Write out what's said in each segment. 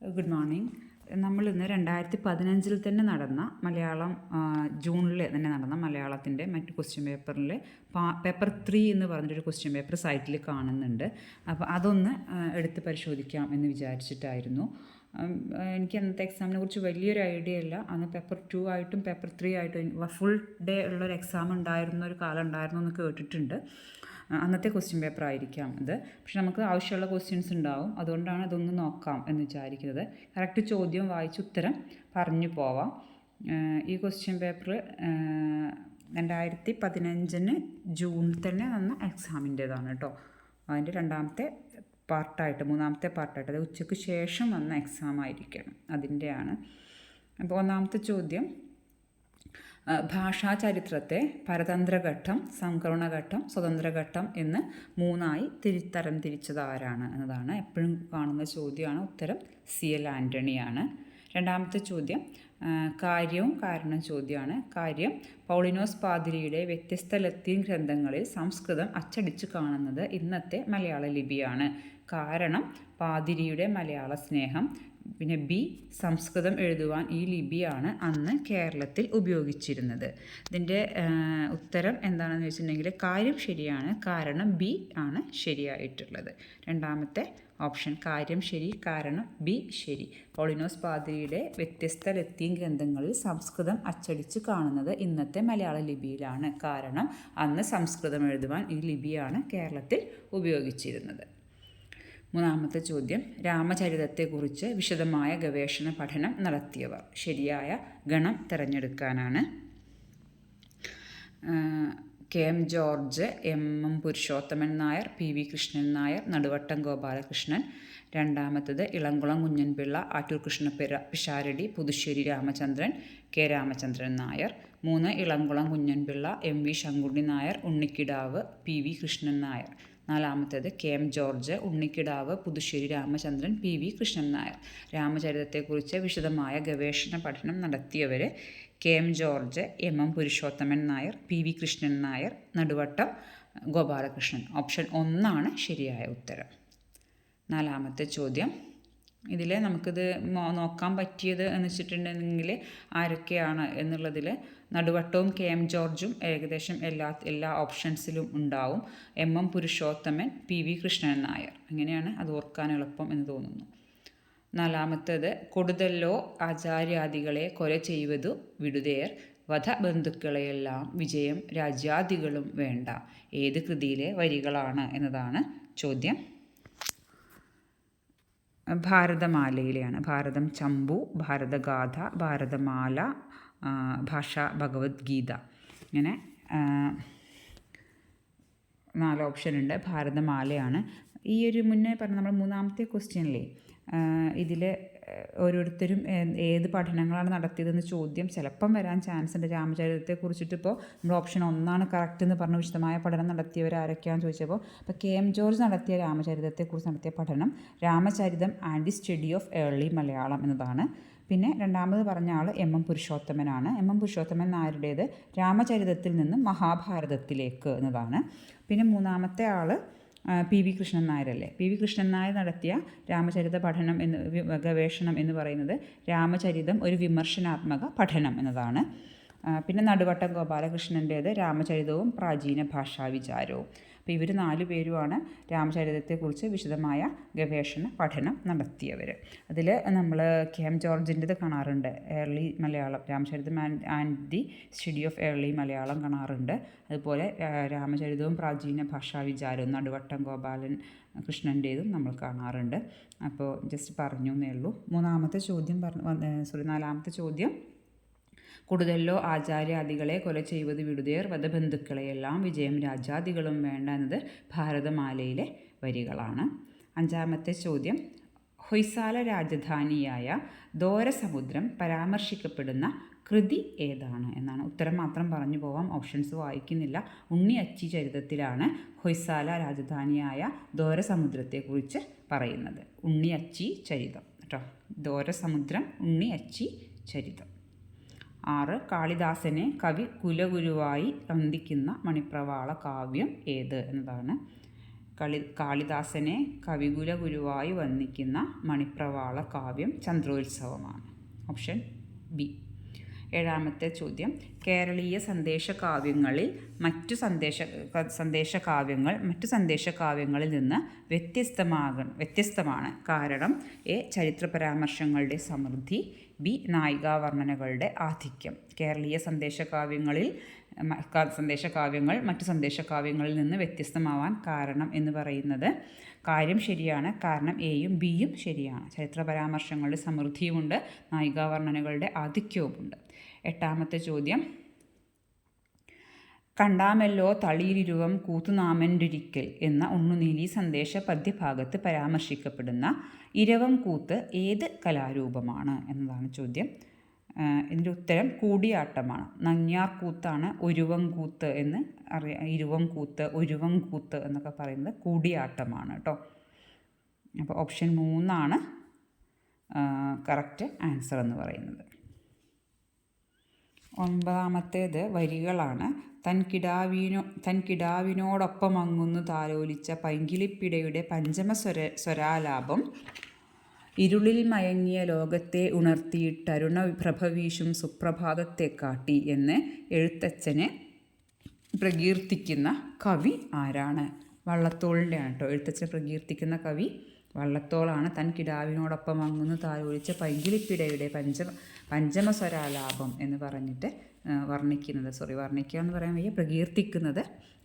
Good morning. നമ്മളിന്ന് 2015 തന്നെ നടന്ന മലയാളം ജൂണിൽ തന്നെ നടന്ന മലയാളത്തിൻ്റെ മറ്റ് ക്വസ്റ്റ്യൻ പേപ്പറിൽ പേപ്പർ 3 എന്ന് പറഞ്ഞൊരു ക്വസ്റ്റ്യൻ പേപ്പർ സൈറ്റിൽ കാണുന്നുണ്ട്. അപ്പോൾ അതൊന്ന് എടുത്ത് പരിശോധിക്കാം എന്ന് വിചാരിച്ചിട്ടായിരുന്നു. എനിക്ക് അന്നത്തെ എക്സാമിനെ കുറിച്ച് വലിയൊരു ഐഡിയ ഇല്ല. അന്ന് പേപ്പർ 2 ആയിട്ടും പേപ്പർ 3 ആയിട്ടും ഫുൾ ഡേ ഉള്ളൊരു എക്സാം ഉണ്ടായിരുന്ന ഒരു കാലം ഉണ്ടായിരുന്നു എന്ന് കേട്ടിട്ടുണ്ട്. അന്നത്തെ ക്വസ്റ്റ്യൻ പേപ്പർ ആയിരിക്കാം ഇത്. പക്ഷെ നമുക്ക് ആവശ്യമുള്ള ക്വസ്റ്റ്യൻസ് ഉണ്ടാവും. അതുകൊണ്ടാണ് ഇതൊന്ന് നോക്കാം എന്ന് വിചാരിക്കുന്നത്. കറക്റ്റ് ചോദ്യം വായിച്ച് ഉത്തരം പറഞ്ഞു പോവാം. ഈ ക്വസ്റ്റ്യൻ പേപ്പർ 2015 ജൂണിൽ തന്നെ വന്ന എക്സാമിൻ്റേതാണ് കേട്ടോ. അതിൻ്റെ മൂന്നാമത്തെ പാർട്ടായിട്ട് അത് ഉച്ചയ്ക്ക് ശേഷം വന്ന എക്സാം ആയിരിക്കണം, അതിൻ്റെയാണ്. അപ്പോൾ ഒന്നാമത്തെ ചോദ്യം, ഭാഷാചരിത്രത്തെ പരതന്ത്രഘട്ടം, സംക്രമണഘട്ടം, സ്വതന്ത്രഘട്ടം എന്ന് 3ആയി തരം തിരിച്ചത് ആരാണ് എന്നതാണ്. എപ്പോഴും കാണുന്ന ചോദ്യമാണ്. ഉത്തരം CL ആൻ്റണിയാണ്. രണ്ടാമത്തെ ചോദ്യം കാര്യവും കാരണം ചോദ്യമാണ്. കാര്യം, പൗളിനോസ് പാതിരിയുടെ വ്യത്യസ്ത ലത്തീൻ ഗ്രന്ഥങ്ങളിൽ സംസ്കൃതം അച്ചടിച്ച് കാണുന്നത് ഇന്നത്തെ മലയാള ലിപിയാണ്. കാരണം, പാതിരിയുടെ മലയാള സ്നേഹം. പിന്നെ B, സംസ്കൃതം എഴുതുവാൻ ഈ ലിപിയാണ് അന്ന് കേരളത്തിൽ ഉപയോഗിച്ചിരുന്നത്. ഇതിൻ്റെ ഉത്തരം എന്താണെന്ന് വെച്ചിട്ടുണ്ടെങ്കിൽ കാര്യം ശരിയാണ്. കാരണം B ആണ് ശരിയായിട്ടുള്ളത്. രണ്ടാമത്തെ ഓപ്ഷൻ കാര്യം ശരി, കാരണം B ശരി. പൗളിനോസ് പാതിരിയുടെ വ്യത്യസ്ത ലത്തീൻ ഗ്രന്ഥങ്ങളിൽ സംസ്കൃതം അച്ചടിച്ച് കാണുന്നത് ഇന്നത്തെ മലയാള ലിപിയിലാണ്. കാരണം അന്ന് സംസ്കൃതം എഴുതുവാൻ ഈ ലിപിയാണ് കേരളത്തിൽ ഉപയോഗിച്ചിരുന്നത്. മൂന്നാമത്തെ ചോദ്യം, രാമചരിതത്തെക്കുറിച്ച് വിശദമായ ഗവേഷണ പഠനം നടത്തിയവർ. ശരിയായ ഗണം തിരഞ്ഞെടുക്കാനാണ്. KM George, MM Purushothaman Nair, PV Krishnan Nair, Naduvattom Gopalakrishnan. രണ്ടാമത്തത് Elamkulam Kunjan Pillai, Attoor Pisharody, Puthussery Ramachandran, K Ramachandran Nair. 3 Elamkulam Kunjan Pillai, MV Sankunni Nair, ഉണ്ണിക്കിടാവ്, PV Krishnan Nair. നാലാമത്തേത് KM ജോർജ്, ഉണ്ണിക്കിടാവ്, പുതുശ്ശേരി രാമചന്ദ്രൻ, PV കൃഷ്ണൻ നായർ. രാമചരിതത്തെക്കുറിച്ച് വിശദമായ ഗവേഷണ പഠനം നടത്തിയവർ KM George, MM Purushothaman Nair, PV Krishnan Nair, Naduvattom Gopalakrishnan. Option 1 ശരിയായ ഉത്തരം. നാലാമത്തെ ചോദ്യം, ഇതിൽ നമുക്കിത് നോക്കാൻ പറ്റിയത് എന്ന് വെച്ചിട്ടുണ്ടെങ്കിൽ ആരൊക്കെയാണ് എന്നുള്ളതിൽ നടുവട്ടവും KM ജോർജും ഏകദേശം എല്ലാ ഓപ്ഷൻസിലും ഉണ്ടാവും. MM Purushothaman, PV Krishnan Nair. അങ്ങനെയാണ് അത് ഓർക്കാൻ എളുപ്പം എന്ന് തോന്നുന്നു. നാലാമത്തേത്, കൊടുതല്ലോ ആചാര്യാദികളെ കൊല ചെയ്വതു വിടുതേർ, വധബന്ധുക്കളെയെല്ലാം വിജയം രാജ്യാദികളും വേണ്ട. ഏത് കൃതിയിലെ വരികളാണ് എന്നതാണ് ചോദ്യം. ഭാരതമാലയിലെയാണ്. ഭാരതം ചമ്പു, ഭാരതഗാഥ, ഭാരതമാല, ഭാഷാ ഭഗവത്ഗീത. ഇങ്ങനെ 4 ഓപ്ഷൻ ഉണ്ട്. ഭാരതമാലയാണ്. ഈ ഒരു മുന്നേ പറഞ്ഞ നമ്മൾ മൂന്നാമത്തെ ക്വസ്റ്റ്യനിലെ ഇതിൽ ഓരോരുത്തരും ഏത് പഠനങ്ങളാണ് നടത്തിയതെന്ന് ചോദ്യം ചിലപ്പം വരാൻ ചാൻസ് ഉണ്ട്. രാമചരിതത്തെക്കുറിച്ചിട്ട് ഇപ്പോൾ നമ്മൾ ഓപ്ഷൻ 1 കറക്റ്റ് എന്ന് പറഞ്ഞ് വിശദമായ പഠനം നടത്തിയവർ ആരൊക്കെയാണെന്ന് ചോദിച്ചപ്പോൾ KM ജോർജ് നടത്തിയ രാമചരിതത്തെക്കുറിച്ച് നടത്തിയ പഠനം Ramacharitam and the study of early Malayalam എന്നതാണ്. പിന്നെ രണ്ടാമത് പറഞ്ഞ ആൾ MM പുരുഷോത്തമനാണ്. MM പുരുഷോത്തമൻ നായരുടേത് രാമചരിതത്തിൽ നിന്ന് മഹാഭാരതത്തിലേക്ക് എന്നതാണ്. പിന്നെ മൂന്നാമത്തെ ആൾ PV കൃഷ്ണൻ നായരല്ലേ. PV കൃഷ്ണൻ നായർ നടത്തിയ രാമചരിത പഠനം ഗവേഷണം എന്ന് പറയുന്നത് രാമചരിതം ഒരു വിമർശനാത്മക പഠനം എന്നതാണ്. പിന്നെ നടുവട്ടം ഗോപാലകൃഷ്ണൻ്റേത് രാമചരിതവും പ്രാചീന ഭാഷാ വിചാരവും. അപ്പോൾ ഇവർ 4 പേരുമാണ് രാമചരിതത്തെക്കുറിച്ച് വിശദമായ ഗവേഷണ പഠനം നടത്തിയവർ. അതിൽ നമ്മൾ KM ജോർജിൻ്റെത് കാണാറുണ്ട്, early Malayalam, Ramacharitam and the study of early Malayalam കാണാറുണ്ട്. അതുപോലെ രാമചരിതവും പ്രാചീന ഭാഷാ വിചാരവും നടുവട്ടം ഗോപാലൻ കൃഷ്ണൻ്റേതും നമ്മൾ കാണാറുണ്ട്. അപ്പോൾ ജസ്റ്റ് പറഞ്ഞു എന്നേ ഉള്ളൂ. നാലാമത്തെ ചോദ്യം, കൊടുതല്ലോ ആചാര്യാദികളെ കൊല ചെയ്വത് വിടുതേർ, വധബന്ധുക്കളെയെല്ലാം വിജയം രാജ്യാദികളും വേണ്ട എന്നത് ഭാരതമാലയിലെ വരികളാണ്. അഞ്ചാമത്തെ ചോദ്യം, ഹൊയ്സാല രാജധാനിയായ ധോരസമുദ്രം പരാമർശിക്കപ്പെടുന്ന കൃതി ഏതാണ് എന്നാണ്. ഉത്തരം മാത്രം പറഞ്ഞു പോവാം, ഓപ്ഷൻസ് വായിക്കുന്നില്ല. ഉണ്ണിയച്ചി ചരിതത്തിലാണ് ഹൊയ്സാല രാജധാനിയായ ധോരസമുദ്രത്തെക്കുറിച്ച് പറയുന്നത്. ഉണ്ണിയച്ചി ചരിതം കേട്ടോ. ധോരസമുദ്രം, ഉണ്ണിയച്ചി ചരിതം. 6, കാളിദാസനെ കവി കുലഗുരുവായി വന്ദിക്കുന്ന മണിപ്രവാള കാവ്യം ഏത് എന്നതാണ്. കാളിദാസനെ കവികുല ഗുരുവായി വന്ദിക്കുന്ന മണിപ്രവാള കാവ്യം ചന്ദ്രോത്സവമാണ്. Option B. ഏഴാമത്തെ ചോദ്യം, കേരളീയ സന്ദേശകാവ്യങ്ങളിൽ മറ്റു സന്ദേശകാവ്യങ്ങളിൽ നിന്ന് വ്യത്യസ്തമാണ്. കാരണം എ. ചരിത്ര പരാമർശങ്ങളുടെ സമൃദ്ധി, ബി. നായികാവർണ്ണനകളുടെ ആധിക്യം. കേരളീയ സന്ദേശകാവ്യങ്ങൾ മറ്റു സന്ദേശകാവ്യങ്ങളിൽ നിന്ന് വ്യത്യസ്തമാവാൻ കാരണം എന്ന് പറയുന്നത് കാര്യം ശരിയാണ്. കാരണം എയും ബിയും ശരിയാണ്. ചരിത്ര പരാമർശങ്ങളുടെ സമൃദ്ധിയുമുണ്ട്, നായികാവർണ്ണനകളുടെ ആധിക്യവുമുണ്ട്. എട്ടാമത്തെ ചോദ്യം, കണ്ടാമല്ലോ തളിരിരുവം കൂത്തുനാമൻ്റൊരിക്കൽ എന്ന ഉണ്ണുനീലി സന്ദേശ പദ്യഭാഗത്ത് പരാമർശിക്കപ്പെടുന്ന ഇരവം കൂത്ത് ഏത് കലാരൂപമാണ് എന്നതാണ് ചോദ്യം. ഇതിൻ്റെ ഉത്തരം കൂടിയാട്ടമാണ്. നങ്ങ്യാർ കൂത്താണ് ഒരുവം കൂത്ത് എന്ന് ഇരുവം കൂത്ത്, ഒരുവം കൂത്ത് എന്നൊക്കെ പറയുന്നത് കൂടിയാട്ടമാണ് കേട്ടോ. അപ്പോൾ ഓപ്ഷൻ 3 കറക്റ്റ് ആൻസർ എന്ന് പറയുന്നത്. 9ാമത്തേത് വരികളാണ്. തൻ കിടാവിനോടൊപ്പം അങ്ങുന്നു താലോലിച്ച പൈങ്കിളിപ്പിടയുടെ സ്വരാലാപം ഇരുളിൽ മയങ്ങിയ ലോകത്തെ ഉണർത്തിയിട്ടരുണ പ്രഭവീശും സുപ്രഭാതത്തെ കാട്ടി എന്ന് എഴുത്തച്ഛനെ പ്രകീർത്തിക്കുന്ന കവി ആരാണ്? വള്ളത്തോളിൻ്റെയാണ് കേട്ടോ. എഴുത്തച്ഛനെ പ്രകീർത്തിക്കുന്ന കവി വള്ളത്തോളാണ്. തൻ കിടാവിനോടൊപ്പം അങ്ങുന്നു താലോലിച്ച പൈങ്കിളിപ്പിടയുടെ പഞ്ചമസ്വരാലാപം എന്ന് പറഞ്ഞിട്ട് വർണ്ണിക്കുക എന്ന് പറയാൻ വയ്യ, പ്രകീർത്തിക്കുന്നത്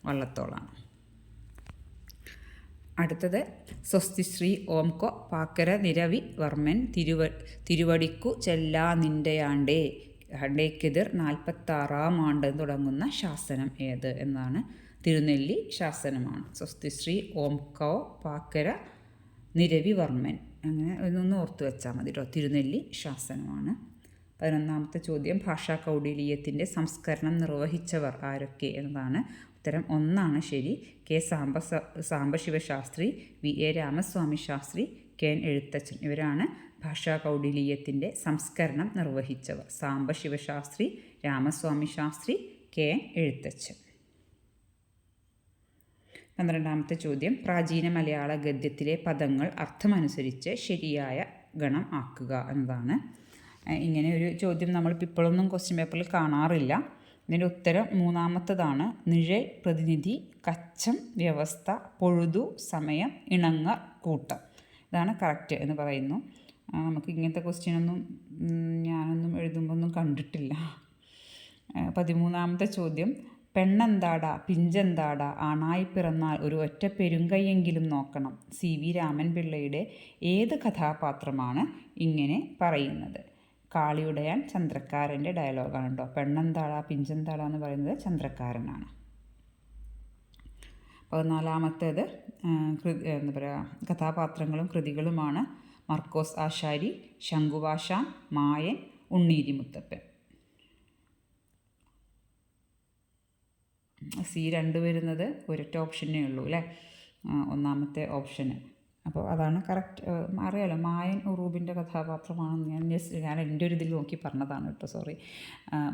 വള്ളത്തോളാണ്. അടുത്തത്, സ്വസ്തിശ്രീ ഓംകോ പാക്കര നിരവി വർമ്മൻ തിരുവടിക്കു ചെല്ലാ നിൻ്റെയാണ്ടേ ആണ്ടേക്കെതിർ 46-ാം ആണ്ട് തുടങ്ങുന്ന ശാസനം ഏത് എന്നാണ്. തിരുനെല്ലി ശാസനമാണ്. സ്വസ്തിശ്രീ ഓംകോ പാക്കര നിരവി വർമ്മൻ, അങ്ങനെ ഒന്ന് ഓർത്തു വെച്ചാൽ മതി കേട്ടോ. തിരുനെല്ലി ശാസനമാണ്. 11ാമത്തെ ചോദ്യം, ഭാഷാ കൗടില്യത്തിൻ്റെ സംസ്കരണം നിർവഹിച്ചവർ ആരൊക്കെ എന്നതാണ്. ഉത്തരം 1 ശരി. K. Sambasivasastri, V. A. Ramaswami Sastri, K. N. Ezhuthachan. ഇവരാണ് ഭാഷാ കൗടില്യത്തിൻ്റെ സംസ്കരണം നിർവഹിച്ചവർ. സാംബശിവശാസ്ത്രി, രാമസ്വാമി ശാസ്ത്രി, കെ. എൻ. എഴുത്തച്ഛൻ. 12ാമത്തെ ചോദ്യം, പ്രാചീന മലയാള ഗദ്യത്തിലെ പദങ്ങൾ അർത്ഥമനുസരിച്ച് ശരിയായ ഗണം ആക്കുക എന്നതാണ്. ഇങ്ങനെ ഒരു ചോദ്യം നമ്മളിപ്പോൾ ഇപ്പോഴൊന്നും ക്വസ്റ്റ്യൻ പേപ്പറിൽ കാണാറില്ല. ഇതിൻ്റെ ഉത്തരം 3ാമത്തേതാണ്. നിഴൽ, പ്രതിനിധി, കച്ചം, വ്യവസ്ഥ, പൊഴുതു, സമയം, ഇണങ്ങർ, കൂട്ടം. ഇതാണ് കറക്റ്റ് എന്ന് പറയുന്നു. നമുക്ക് ഇങ്ങനത്തെ ക്വസ്റ്റ്യനൊന്നും ഞാനൊന്നും എഴുതുമ്പോൾ ഒന്നും കണ്ടിട്ടില്ല. 13ാമത്തെ ചോദ്യം, പെണ്ണെന്താടാ പിഞ്ചെന്താടാ ആണായി പിറന്നാൽ ഒരു ഒറ്റ പെരുങ്കൈയെങ്കിലും നോക്കണം. സി. വി. രാമൻ പിള്ളയുടെ ഏത് കഥാപാത്രമാണ് ഇങ്ങനെ പറയുന്നത്? കാളിയുടയാൻ ചന്ദ്രക്കാരൻ്റെ ഡയലോഗാണ് കേട്ടോ. പെണ്ണെന്താടാ പിഞ്ചെന്താടാ എന്ന് പറയുന്നത് ചന്ദ്രക്കാരനാണ്. 14ാമത്തേത് എന്താ പറയുക, കഥാപാത്രങ്ങളും കൃതികളുമാണ്. മർക്കോസ് ആശാരി, ശങ്കുവാശാൻ, മായൻ, ഉണ്ണീരി മുത്തപ്പൻ. സി 2 വരുന്നത് ഒരൊറ്റ ഓപ്ഷനേ ഉള്ളൂ അല്ലേ, 1ാമത്തെ ഓപ്ഷന്. അപ്പോൾ അതാണ് കറക്റ്റ്. അറിയാലോ, മായൻ ഉറൂബിൻ്റെ കഥാപാത്രമാണെന്ന് ഞാൻ എൻ്റെ ഒരു ഇതിൽ നോക്കി പറഞ്ഞതാണ് കേട്ടോ, സോറി.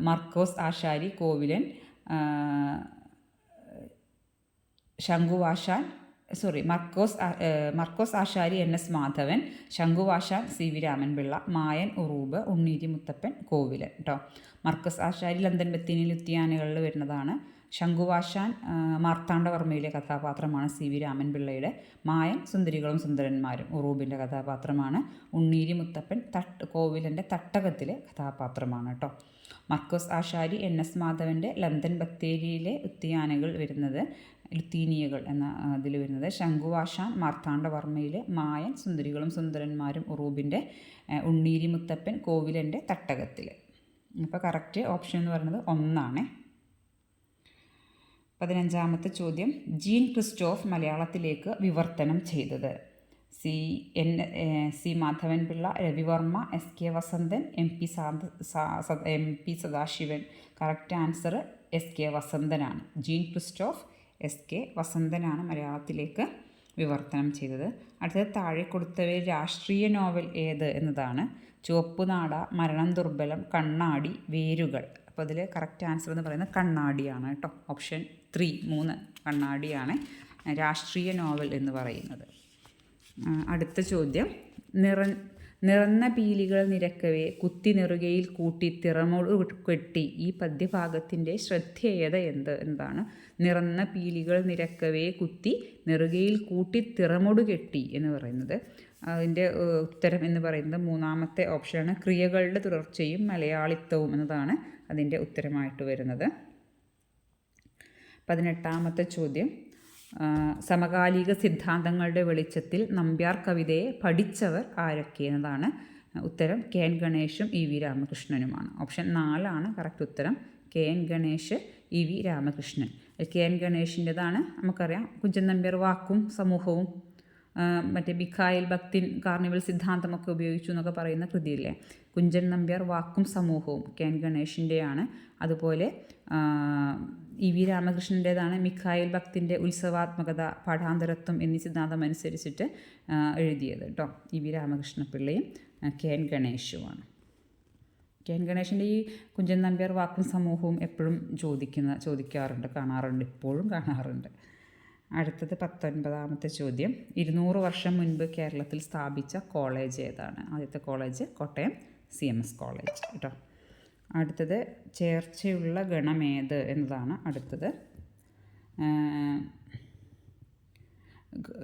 മർക്കോസ് ആശാരി Kovilan, ശങ്കുവാശാൻ Markose Ashari NS Madhavan, Shankuvashan C. V. Ramanpillai, Mayan Uroob Unniri Muthappan Kovilan കേട്ടോ. മർക്കോസ് ആശാരി ലണ്ടൻ ബത്തേനിയിൽ ഉദ്യാനകളിൽ വരുന്നതാണ്. ശങ്കുവാശാൻ മാർത്താണ്ഡവർമ്മയിലെ കഥാപാത്രമാണ് സി. വി. രാമൻപിള്ളയുടെ. മായൻ സുന്ദരികളും സുന്ദരന്മാരും ഉറൂബിൻ്റെ കഥാപാത്രമാണ്. ഉണ്ണീരി മുത്തപ്പൻ കോവിലൻ്റെ തട്ടകത്തിലെ കഥാപാത്രമാണ് കേട്ടോ. മർക്കോസ് ആശാരി NS മാധവൻ്റെ ലണ്ടൻ ബത്തേരിയിലെ ലുത്തീനിയകൾ എന്ന ഇതിൽ വരുന്നത്. ശങ്കുവാശാൻ മാർത്താണ്ഡവർമ്മയിലെ, മായൻ സുന്ദരികളും സുന്ദരന്മാരും ഉറൂബിൻ്റെ, ഉണ്ണീരി മുത്തപ്പൻ കോവിലൻ്റെ തട്ടകത്തിൽ. അപ്പോൾ കറക്റ്റ് ഓപ്ഷൻ എന്ന് പറയുന്നത് 1 15ാമത്തെ ചോദ്യം, ജീൻ ക്രിസ്റ്റോഫ് മലയാളത്തിലേക്ക് വിവർത്തനം ചെയ്തത്? C. Madhavanpillai, Ravivarma, SK Vasanthan, MP Sadasivan. Correct answer SK വസന്തനാണ്. ജീൻ ക്രിസ്റ്റോഫ് SK വസന്തനാണ് മലയാളത്തിലേക്ക് വിവർത്തനം ചെയ്തത്. അടുത്തത്, താഴെ കൊടുത്തവയിൽ രാഷ്ട്രീയ നോവൽ ഏത് എന്നതാണ്. ചുവപ്പുനാട, മരണം ദുർബലം, കണ്ണാടി, വേരുകൾ. അപ്പോൾ അതിൽ കറക്റ്റ് ആൻസർ എന്ന് പറയുന്നത് കണ്ണാടിയാണ് കേട്ടോ. ഓപ്ഷൻ 3 കണ്ണാടിയാണ് രാഷ്ട്രീയ നോവൽ എന്ന് പറയുന്നത്? അടുത്ത ചോദ്യം, നിറന്ന പീലികൾ നിരക്കവേ കുത്തി നെറുകയിൽ കൂട്ടി തിറമോട് കെട്ടി ഈ പദ്യഭാഗത്തിൻ്റെ ശ്രദ്ധേയത എന്താണ്? നിറന്ന പീലികൾ നിരക്കവേ കുത്തി നെറുകയിൽ കൂട്ടി തിറമോട് കെട്ടി എന്ന് പറയുന്നത്. അതിൻ്റെ ഉത്തരം എന്ന് പറയുന്നത് മൂന്നാമത്തെ ഓപ്ഷനാണ്. ക്രിയകളുടെ തുടർച്ചയും മലയാളിത്തവും എന്നതാണ് അതിൻ്റെ ഉത്തരമായിട്ട് വരുന്നത്. 18ാമത്തെ ചോദ്യം, സമകാലിക സിദ്ധാന്തങ്ങളുടെ വെളിച്ചത്തിൽ നമ്പ്യാർ കവിതയെ പഠിച്ചവർ ആരൊക്കെ എന്നതാണ് ഉത്തരം. KN ഗണേഷും EV രാമകൃഷ്ണനുമാണ്. ഓപ്ഷൻ 4 കറക്റ്റ് ഉത്തരം. KN Ganesh, EV Ramakrishnan. KN ഗണേഷിൻ്റെതാണ് നമുക്കറിയാം, കുഞ്ചൻ നമ്പ്യാർ വാക്കും സമൂഹവും മറ്റേ മിഖായിൽ ഭക്തിൻ കാർണിവൽ സിദ്ധാന്തമൊക്കെ ഉപയോഗിച്ചു എന്നൊക്കെ പറയുന്ന കൃതിയില്ലേ. കുഞ്ചൻ നമ്പ്യാർ വാക്കും സമൂഹവും KN ഗണേഷിൻ്റെയാണ്. അതുപോലെ EV രാമകൃഷ്ണൻ്റേതാണ് മിഖായിൽ ഭക്തിൻ്റെ ഉത്സവാത്മകത, പാഠാന്തരത്വം എന്നീ സിദ്ധാന്തം അനുസരിച്ചിട്ട് എഴുതിയത് കേട്ടോ. EV രാമകൃഷ്ണപിള്ളയും KN ഗണേഷുമാണ്. KN ഗണേഷിൻ്റെ ഈ കുഞ്ചൻ നമ്പ്യാർ വാക്കും സമൂഹവും എപ്പോഴും ചോദിക്കാറുണ്ട്, കാണാറുണ്ട്, ഇപ്പോഴും കാണാറുണ്ട്. അടുത്തത് 19ാമത്തെ ചോദ്യം, 200 വർഷം മുൻപ് കേരളത്തിൽ സ്ഥാപിച്ച കോളേജ് ഏതാണ്? ആദ്യത്തെ കോളേജ് കോട്ടയം CMS കോളേജ് കേട്ടോ. അടുത്തത് ചേർച്ചയുള്ള ഗണമേത് എന്നതാണ് അടുത്തത്.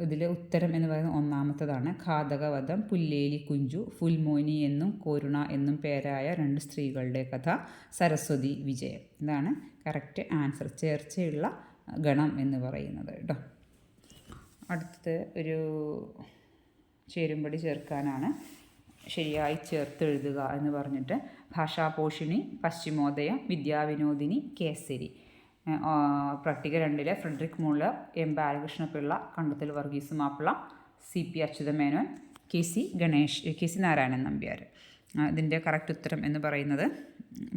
ഇതിലെ ഉത്തരം എന്ന് പറയുന്നത് ഒന്നാമത്തതാണ്. ഘാതകവധം, പുല്ലേലി കുഞ്ചു, ഫുൽമോനി എന്നും കോരുണ എന്നും പേരായ 2 സ്ത്രീകളുടെ കഥ, സരസ്വതി വിജയം. ഇതാണ് കറക്റ്റ് ആൻസർ, ചേർച്ചയുള്ള ഗണം എന്ന് പറയുന്നത് കേട്ടോ. അടുത്തത് ഒരു ചേരുംപടി ചേർക്കാനാണ്. ശരിയായി ചേർത്തെഴുതുക എന്ന് പറഞ്ഞിട്ട് ഭാഷാപോഷിണി, പശ്ചിമോദയം, വിദ്യാവിനോദിനി, കേസരി. പട്ടിക 2 Frederick Muller, M Balakrishnapillai, Kandathil Varghese Mappila, CP Achuthamenon, KC Narayanan Nambiar. ഇതിൻ്റെ കറക്റ്റ് ഉത്തരം എന്ന് പറയുന്നത്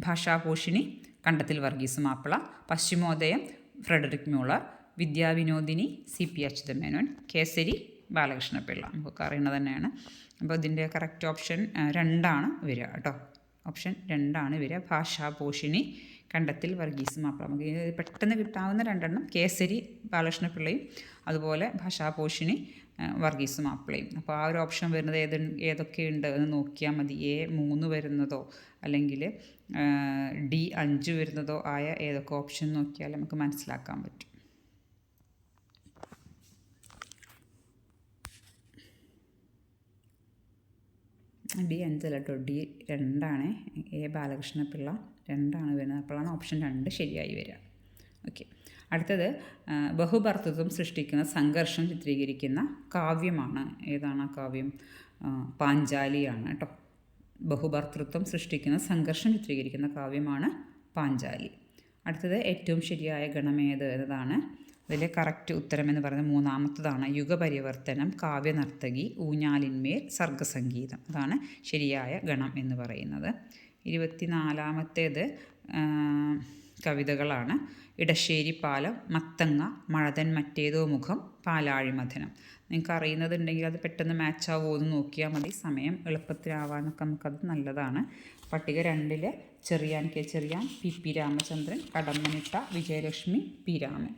Bhashaposhini Kandathil Varghese Mappila, Paschimodayam Frederick Muller, Vidyavinodini CP Achuthamenon, Kesari Balakrishnapillai. നമുക്കൊക്കെ അറിയുന്നത് തന്നെയാണ്. അപ്പോൾ ഇതിൻ്റെ കറക്റ്റ് ഓപ്ഷൻ 2 വരിക കേട്ടോ. ഓപ്ഷൻ 2 വരിക. ഭാഷാപോഷിണി കണ്ടത്തിൽ വർഗീസ് മാപ്പിള. നമുക്ക് പെട്ടെന്ന് കിട്ടാവുന്ന 2 കേസരി ബാലകൃഷ്ണപിള്ളയും അതുപോലെ ഭാഷാപോഷിണി വർഗീസ് മാപ്പിളയും. അപ്പോൾ ആ ഒരു ഓപ്ഷൻ വരുന്നത് ഏതൊക്കെയുണ്ട് എന്ന് നോക്കിയാൽ മതി. A3 വരുന്നതോ അല്ലെങ്കിൽ D5 വരുന്നതോ ആയ ഏതൊക്കെ ഓപ്ഷൻ നോക്കിയാൽ നമുക്ക് മനസ്സിലാക്കാൻ പറ്റും. D5 അല്ല കേട്ടോ, D2 A ബാലകൃഷ്ണപിള്ള 2 വരുന്നത്. അപ്പോഴാണ് ഓപ്ഷൻ 2 ശരിയായി വരിക. ഓക്കെ. അടുത്തത് ബഹുഭർത്തൃത്വം സൃഷ്ടിക്കുന്ന സംഘർഷം ചിത്രീകരിക്കുന്ന കാവ്യമാണ്. ഏതാണ് ആ കാവ്യം? പാഞ്ചാലിയാണ് കേട്ടോ. ബഹുഭർത്തൃത്വം സൃഷ്ടിക്കുന്ന സംഘർഷം ചിത്രീകരിക്കുന്ന കാവ്യമാണ് പാഞ്ചാലി. അടുത്തത് ഏറ്റവും ശരിയായ ഗണമേത് എന്നതാണ്. അതിലെ കറക്റ്റ് ഉത്തരം എന്ന് പറയുന്നത് മൂന്നാമത്തതാണ്. യുഗപരിവർത്തനം, കാവ്യനർത്തകി, ഊഞ്ഞാലിന്മേൽ, സർഗസംഗീതം. അതാണ് ശരിയായ ഗണം എന്ന് പറയുന്നത്. 24ാമത്തേത് കവിതകളാണ്. ഇടശ്ശേരി പാലം, മത്തങ്ങ, മഴതൻ മറ്റേതോ മുഖം, പാലാഴിമഥനം. നിങ്ങൾക്ക് അറിയുന്നതുണ്ടെങ്കിൽ അത് പെട്ടെന്ന് മാച്ച് ആവുമോ എന്ന് നോക്കിയാൽ മതി. സമയം എളുപ്പത്തിലാവാനൊക്കെ നമുക്കത് നല്ലതാണ്. പട്ടിക 2 Cherian K Cherian, PP Ramachandran, Kadammanitta, Vijayalakshmi, P Raman.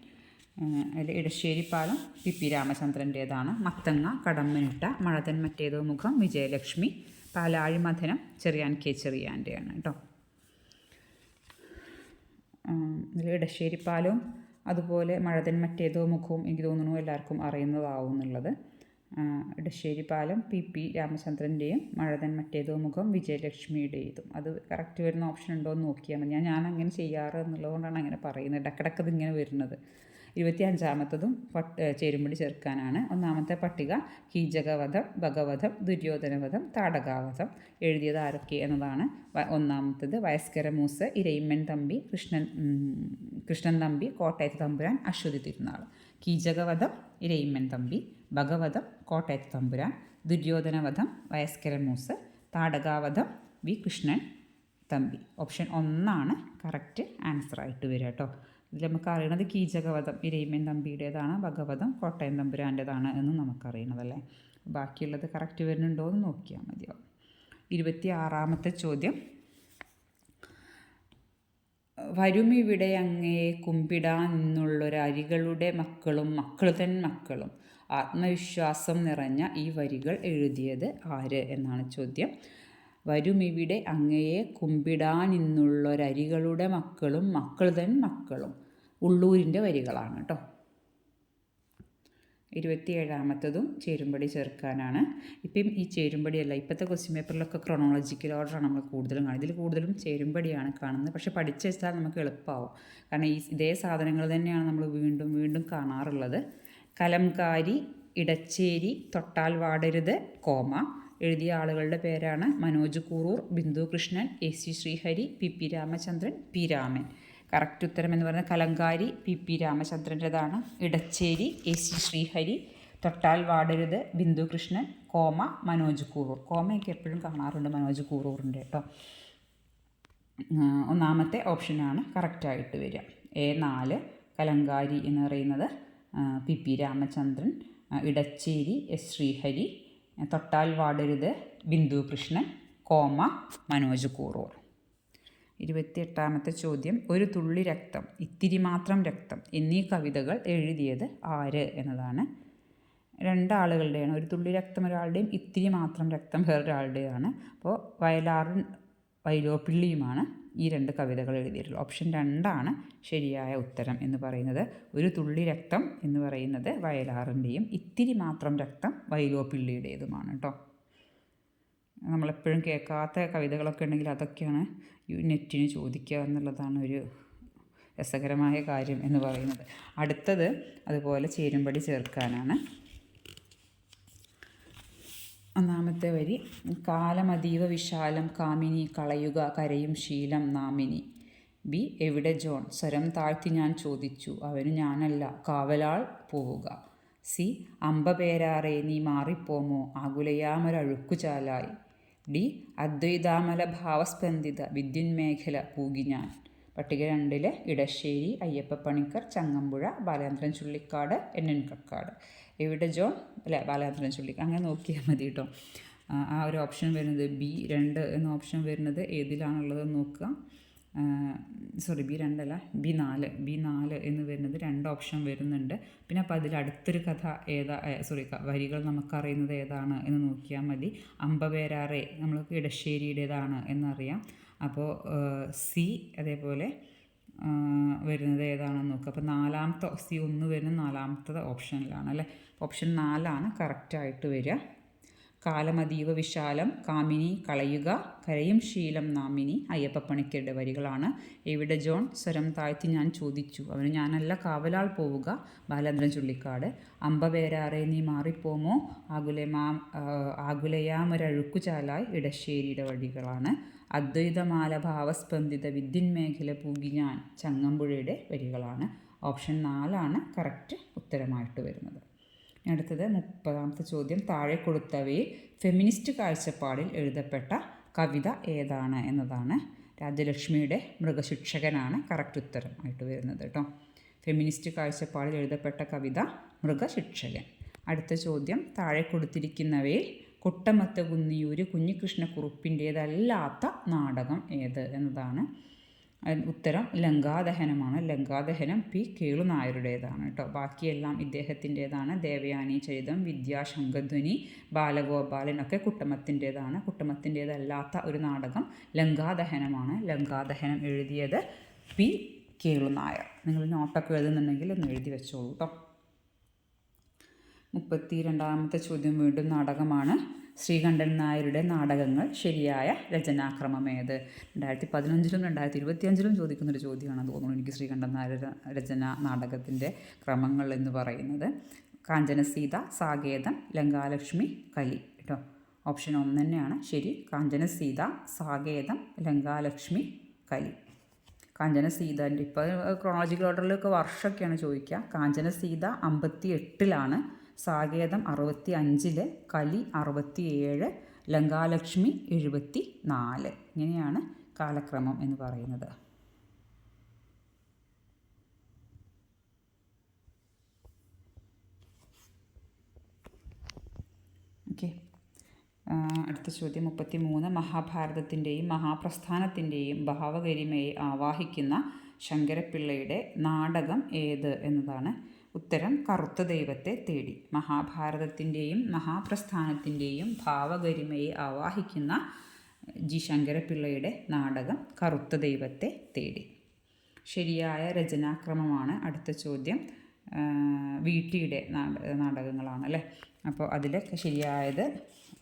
അതിൽ ഇടശ്ശേരി പാലം PP രാമചന്ദ്രൻ്റേതാണ്. മത്തങ്ങ കടമ്മനിട്ട, മഴതൻ മറ്റേതോ മുഖം വിജയലക്ഷ്മി, പാലാഴിമഥനം ചെറിയാൻ K ചെറിയാൻ്റെയാണ് കേട്ടോ. ഇതിൽ ഇടശ്ശേരി പാലവും അതുപോലെ മഴതൻ മറ്റേതോ മുഖവും എനിക്ക് തോന്നുന്നു എല്ലാവർക്കും അറിയുന്നതാവും എന്നുള്ളത്. ഇടശ്ശേരി പാലം PP രാമചന്ദ്രൻ്റെയും മഴതൻ മറ്റേതോ മുഖം വിജയലക്ഷ്മിയുടേതും. അത് കറക്റ്റ് വരുന്ന ഓപ്ഷൻ ഉണ്ടോ എന്ന് നോക്കിയാൽ മതി. ഞാൻ അങ്ങനെ ചെയ്യാറ് എന്നുള്ളതുകൊണ്ടാണ് അങ്ങനെ പറയുന്നത്. ഇടക്കിടക്ക് ഇതിങ്ങനെ വരുന്നത്. 25ാമത്തതും ചേരുംപടി ചേർക്കാനാണ്. ഒന്നാമത്തെ പട്ടിക കീചകവധം, ഭഗവധം, ദുര്യോധനവധം, താടകാവധം. എഴുതിയത് ആരൊക്കെ എന്നതാണ്. ഒന്നാമത്തേത് വയസ്കര മൂസ്, ഇരയിമ്മൻ തമ്പി, കൃഷ്ണൻ തമ്പി, കോട്ടയത്ത് തമ്പുരാൻ, അശ്വതി തിരുനാൾ. Keechakavadham Irayimman Thampi, Bakavadham Kottayathu Thampuran, Duryodhanavadham Vayaskara Moos, Thatakavadham V Krishnan Thampi. Option 1 correct ആൻസറായിട്ട് വരിക കേട്ടോ. ഇതിൽ നമുക്ക് അറിയണത് കീചകവധം ഇരയിമ്മൻ തമ്പിയുടേതാണ്, ഭഗവധം കോട്ടയം തമ്പുരാൻ്റെതാണ് എന്ന് നമുക്കറിയണതല്ലേ. ബാക്കിയുള്ളത് കറക്റ്റ് വരുന്നുണ്ടോ എന്ന് നോക്കിയാൽ മതിയാവും. 26ാമത്തെ ചോദ്യം, വരുമിവിടെ അങ്ങയെ കുമ്പിടാൻ നിന്നുള്ളൊരരികളുടെ മക്കളും മക്കൾ തൻ മക്കളും. ആത്മവിശ്വാസം നിറഞ്ഞ ഈ വരികൾ എഴുതിയത് ആര് എന്നാണ് ചോദ്യം. വരുമിവിടെ അങ്ങയെ കുമ്പിടാൻ നിന്നുള്ളൊരരികളുടെ മക്കളും മക്കൾ തൻ മക്കളും. ഉള്ളൂരിൻ്റെ വരികളാണ് കേട്ടോ. 27ാമത്തതും ചേരുംപടി ചേർക്കാനാണ്. ഇപ്പം ഈ ചേരുംപടിയല്ല, ഇപ്പോഴത്തെ ക്വസ്റ്റ്യൻ പേപ്പറിലൊക്കെ ക്രൊണോളജിക്കൽ ഓർഡറാണ് നമ്മൾ കൂടുതലും കാണുന്നത്. ഇതിൽ കൂടുതലും ചേരുംപടിയാണ് കാണുന്നത്. പക്ഷേ പഠിച്ചു വെച്ചാൽ നമുക്ക് എളുപ്പമാവും. കാരണം ഇതേ സാധനങ്ങൾ തന്നെയാണ് നമ്മൾ വീണ്ടും വീണ്ടും കാണാറുള്ളത്. കലംകാരി, ഇടച്ചേരി, തൊട്ടാൽ വാടരുത്, കോമ. എഴുതിയ ആളുകളുടെ പേരാണ് Manoj Kuroor, Bindu Krishnan, AC Sreehari, PP Ramachandran, P Raman. Correct ഉത്തരം എന്ന് പറയുന്നത് കലങ്കാരി PP രാമചന്ദ്രൻ്റെതാണ്. ഇടച്ചേരി AC ശ്രീഹരി, തൊട്ടാൽ വാടരുത് ബിന്ദു കൃഷ്ണൻ, കോമ മനോജ് കൂറൂർ. കോമയൊക്കെ എപ്പോഴും കാണാറുണ്ട് മനോജ് കൂറൂറിൻ്റെ കേട്ടോ. ഒന്നാമത്തെ ഓപ്ഷനാണ് കറക്റ്റായിട്ട് വരിക. A4 കലങ്കാരി എന്ന് പറയുന്നത് PP രാമചന്ദ്രൻ, ഇടച്ചേരി S ശ്രീഹരി, തൊട്ടാൽ വാടരുത് ബിന്ദു കൃഷ്ണൻ, കോമ മനോജ് കൂറൂർ. 28ാമത്തെ ചോദ്യം. ഒരു തുള്ളി രക്തം, ഇത്തിരി മാത്രം രക്തം എന്നീ കവിതകൾ എഴുതിയത് ആര് എന്നതാണ്. രണ്ടാളുകളുടെയാണ്. ഒരു തുള്ളി രക്തം ഒരാളുടെയും ഇത്തിരി മാത്രം രക്തം വേറൊരാളുടെയാണ്. അപ്പോൾ വയലാറും വൈലോപ്പിള്ളിയുമാണ് ഈ 2 കവിതകൾ എഴുതിയിട്ടുള്ളത്. ഓപ്ഷൻ 2 ശരിയായ ഉത്തരം എന്ന് പറയുന്നത്. ഒരു തുള്ളി രക്തം എന്ന് പറയുന്നത് വയലാറിൻ്റെയും ഇത്തിരി മാത്രം രക്തം വൈലോപ്പിള്ളിയുടേതുമാണ് കേട്ടോ. നമ്മളെപ്പോഴും കേൾക്കാത്ത കവിതകളൊക്കെ ഉണ്ടെങ്കിൽ അതൊക്കെയാണ് നെറ്റിന് ചോദിക്കുക എന്നുള്ളതാണ് ഒരു രസകരമായ കാര്യം എന്ന് പറയുന്നത്. അടുത്തത് അതുപോലെ ചേരുംപടി ചേർക്കാനാണ്. ഒന്നാമത്തെ വരി. കാലമതീവ വിശാലം കാമിനി കളയുക കരയും ശീലം നാമിനി. B എവിടെ ജോൺ, സ്വരം താഴ്ത്തി ഞാൻ ചോദിച്ചു, അവന് ഞാനല്ല കാവലാൾ പോവുക. C അമ്പപേരാറെ നീ മാറിപ്പോമോ ആകുലയാമൊരഴുക്കുചാലായി. D അദ്വൈതാമല ഭാവസ്പന്ദിത വിദ്യുന്മേഖല പൂകി ഞാൻ. പട്ടിക 2 ഇടശ്ശേരി, അയ്യപ്പ പണിക്കർ, ചങ്ങമ്പുഴ, ബാലേന്ദ്രൻ ചുള്ളിക്കാട്, NN കക്കാട്. എവിടെ ജോൺ അല്ലേ, ബാലേന്ദ്രൻ ചുള്ളിക്കാട്. അങ്ങനെ നോക്കിയാൽ മതി കേട്ടോ. ആ ഒരു ഓപ്ഷൻ വരുന്നത് B2 എന്ന ഓപ്ഷൻ വരുന്നത് ഏതിലാണുള്ളതെന്ന് നോക്കുക. B2 അല്ല, B4 എന്ന് വരുന്നത് 2 ഓപ്ഷൻ വരുന്നുണ്ട്. പിന്നെ അപ്പോൾ അതിൽ അടുത്തൊരു കഥ വരികൾ നമുക്കറിയുന്നത് ഏതാണ് എന്ന് നോക്കിയാൽ മതി. അമ്പപേരാറെ നമ്മൾക്ക് ഇടശ്ശേരിയുടേതാണ് എന്നറിയാം. അപ്പോൾ C അതേപോലെ വരുന്നത് ഏതാണെന്ന് നോക്കുക. അപ്പോൾ നാലാമത്തെ C1 വരുന്നത് 4ാമത്തെ ഓപ്ഷനിലാണ് അല്ലേ. ഓപ്ഷൻ 4 കറക്റ്റായിട്ട് വരിക. കാലമതീവ വിശാലം കാമിനി കളയുക കരയും ശീലം നാമിനി അയ്യപ്പ പണിക്കരുടെ വരികളാണ്. എവിടെ ജോൺ, സ്വരം താഴ്ത്തി ഞാൻ ചോദിച്ചു, അവന് ഞാനല്ല കാവലാൾ പോവുക, ബാലേന്ദ്രൻ ചുള്ളിക്കാട്. അമ്പപേരാറെ നീ മാറിപ്പോമോ ആകുലയാമൊരഴുക്കുചാലായി, ഇടശ്ശേരിയുടെ വരികളാണ്. അദ്വൈതമാല ഭാവസ്പന്ദിത വിദ്യുന്മേഖല പൂകി ഞാൻ, ചങ്ങമ്പുഴയുടെ വരികളാണ്. ഓപ്ഷൻ 4 കറക്റ്റ് ഉത്തരമായിട്ട് വരുന്നത്. അടുത്തത് 30ാമത്തെ ചോദ്യം. താഴെ കൊടുത്തവയിൽ ഫെമിനിസ്റ്റ് കാഴ്ചപ്പാടിൽ എഴുതപ്പെട്ട കവിത ഏതാണ് എന്നതാണ്. രാജലക്ഷ്മിയുടെ മൃഗശിക്ഷകനാണ് കറക്റ്റ് ഉത്തരമായിട്ട് വരുന്നത് കേട്ടോ. ഫെമിനിസ്റ്റ് കാഴ്ചപ്പാടിൽ എഴുതപ്പെട്ട കവിത മൃഗശിക്ഷകൻ. അടുത്ത ചോദ്യം. താഴെ കൊടുത്തിരിക്കുന്നവയിൽ കൊട്ടമത്ത കുന്നിയൂർ കുഞ്ഞികൃഷ്ണക്കുറുപ്പിൻ്റേതല്ലാത്ത നാടകം ഏത് എന്നതാണ്. ഉത്തരം ലങ്കാദഹനമാണ്. ലങ്കാദഹനം P കേളുനായരുടേതാണ് കേട്ടോ. ബാക്കിയെല്ലാം ഇദ്ദേഹത്തിൻ്റേതാണ്. ദേവയാനി ചരിതം, വിദ്യാശങ്കധ്വനി, ബാലഗോപാലൻ ഒക്കെ കുട്ടമത്തിൻ്റേതാണ്. കുട്ടമത്തിൻ്റേതല്ലാത്ത ഒരു നാടകം ലങ്കാദഹനമാണ്. ലങ്കാദഹനം എഴുതിയത് P കേളുനായർ. നിങ്ങൾ നോട്ടൊക്കെ എഴുതുന്നുണ്ടെങ്കിൽ ഒന്ന് എഴുതി വെച്ചോളൂ കേട്ടോ. 32ാമത്തെ ചോദ്യം വീണ്ടും നാടകമാണ്. ശ്രീകണ്ഠൻ നായരുടെ നാടകങ്ങൾ ശരിയായ രചനാക്രമം ഏത്? 2015-ലും 2025-ലും ചോദിക്കുന്നൊരു ചോദ്യമാണെന്ന് തോന്നുന്നു എനിക്ക്. ശ്രീകണ്ഠൻ നായരുടെ രചനാ നാടകത്തിൻ്റെ ക്രമങ്ങൾ എന്ന് പറയുന്നത് കാഞ്ചനസീത, സാകേതം, ലങ്കാലക്ഷ്മി, കലി കേട്ടോ. ഓപ്ഷൻ 1 തന്നെയാണ് ശരി. കാഞ്ചനസീത, സാകേതം, ലങ്കാലക്ഷ്മി, കലി. കാഞ്ചനസീതൻ്റെ ഇപ്പോൾ ക്രോണോളജിക്കൽ ഓർഡറിലൊക്കെ വർഷമൊക്കെയാണ് ചോദിക്കുക. കാഞ്ചനസീത 58-ലാണ്, സാകേതം 65, കലി 67, ലങ്കാലക്ഷ്മി 74. ഇങ്ങനെയാണ് കാലക്രമം എന്ന് പറയുന്നത്. ഓക്കെ. അടുത്ത ചോദ്യം 33. മഹാഭാരതത്തിൻ്റെയും മഹാപ്രസ്ഥാനത്തിൻ്റെയും ഭാവഗരിമയെ ആവാഹിക്കുന്ന ശങ്കരപ്പിള്ളയുടെ നാടകം ഏത് എന്നതാണ് ഉത്തരം. കറുത്ത ദൈവത്തെ തേടി. മഹാഭാരതത്തിൻ്റെയും മഹാപ്രസ്ഥാനത്തിൻ്റെയും ഭാവഗരിമയെ ആവാഹിക്കുന്ന ജി ശങ്കരപ്പിള്ളയുടെ നാടകം കറുത്ത ദൈവത്തെ തേടി. ശരിയായ രചനാക്രമമാണ് അടുത്ത ചോദ്യം. വീട്ടിയുടെ നാടകങ്ങളാണ് അല്ലേ. അപ്പോൾ അതിൽ ശരിയായത്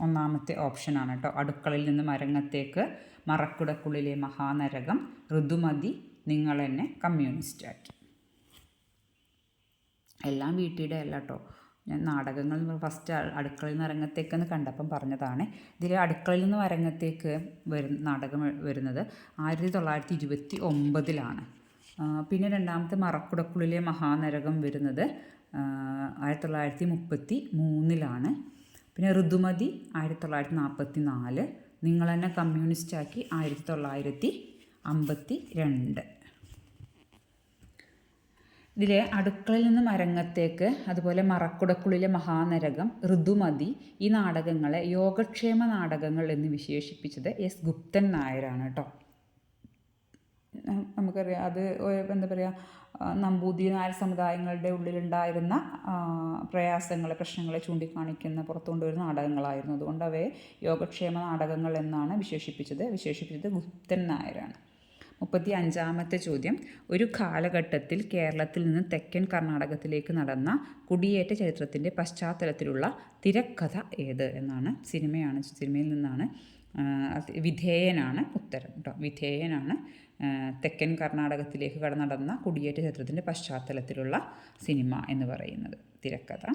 ഒന്നാമത്തെ ഓപ്ഷനാണ് കേട്ടോ. അടുക്കളയിൽ നിന്ന് മരങ്ങത്തേക്ക്, മറക്കുടക്കുള്ളിലെ മഹാനരകം, ഋതുമതി, നിങ്ങളെന്നെ കമ്മ്യൂണിസ്റ്റാക്കി. എല്ലാം വീട്ടിയുടെ അല്ല കേട്ടോ. ഞാൻ നാടകങ്ങൾ ഫസ്റ്റ് അടുക്കളയിൽ നിന്ന് അരങ്ങത്തേക്കെന്ന് കണ്ടപ്പം പറഞ്ഞതാണ്. ഇതിൽ അടുക്കളയിൽ നിന്ന് അരങ്ങത്തേക്ക് നാടകം വരുന്നത് 1929 പിന്നെ രണ്ടാമത്തെ മറക്കുടക്കുള്ളിലെ മഹാനരകം വരുന്നത് 1933 പിന്നെ ഋതുമതി 1944, നിങ്ങളെന്നെ കമ്മ്യൂണിസ്റ്റാക്കി 1952. ഇതിൽ അടുക്കളയിൽ നിന്ന് മരങ്ങത്തേക്ക്, അതുപോലെ മറക്കുടക്കുള്ളിലെ മഹാനരകം, ഋതുമതി, ഈ നാടകങ്ങളെ യോഗക്ഷേമ നാടകങ്ങൾ എന്ന് വിശേഷിപ്പിച്ചത് എസ് ഗുപ്തൻ നായരാണ് കേട്ടോ. നമുക്കറിയാം അത് എന്താ പറയുക, നമ്പൂതിരി നായർ സമുദായങ്ങളുടെ ഉള്ളിലുണ്ടായിരുന്ന പ്രയാസങ്ങളെ, പ്രശ്നങ്ങളെ ചൂണ്ടിക്കാണിക്കുന്ന പുറത്തു കൊണ്ടുവരുന്ന നാടകങ്ങളായിരുന്നു. അതുകൊണ്ട് അവയെ യോഗക്ഷേമ നാടകങ്ങൾ എന്നാണ് വിശേഷിപ്പിച്ചത് ഗുപ്തൻ നായരാണ്. 35-ാമത്തെ ചോദ്യം. ഒരു കാലഘട്ടത്തിൽ കേരളത്തിൽ നിന്ന് തെക്കൻ കർണാടകത്തിലേക്ക് നടന്ന കുടിയേറ്റ ചരിത്രത്തിൻ്റെ പശ്ചാത്തലത്തിലുള്ള തിരക്കഥ ഏത് എന്നാണ്. സിനിമയിൽ നിന്നാണ്. വിധേയനാണ് ഉത്തരം കേട്ടോ. വിധേയനാണ് തെക്കൻ കർണാടകത്തിലേക്ക് നടന്ന കുടിയേറ്റ ചരിത്രത്തിൻ്റെ പശ്ചാത്തലത്തിലുള്ള സിനിമ എന്ന് പറയുന്നത്, തിരക്കഥ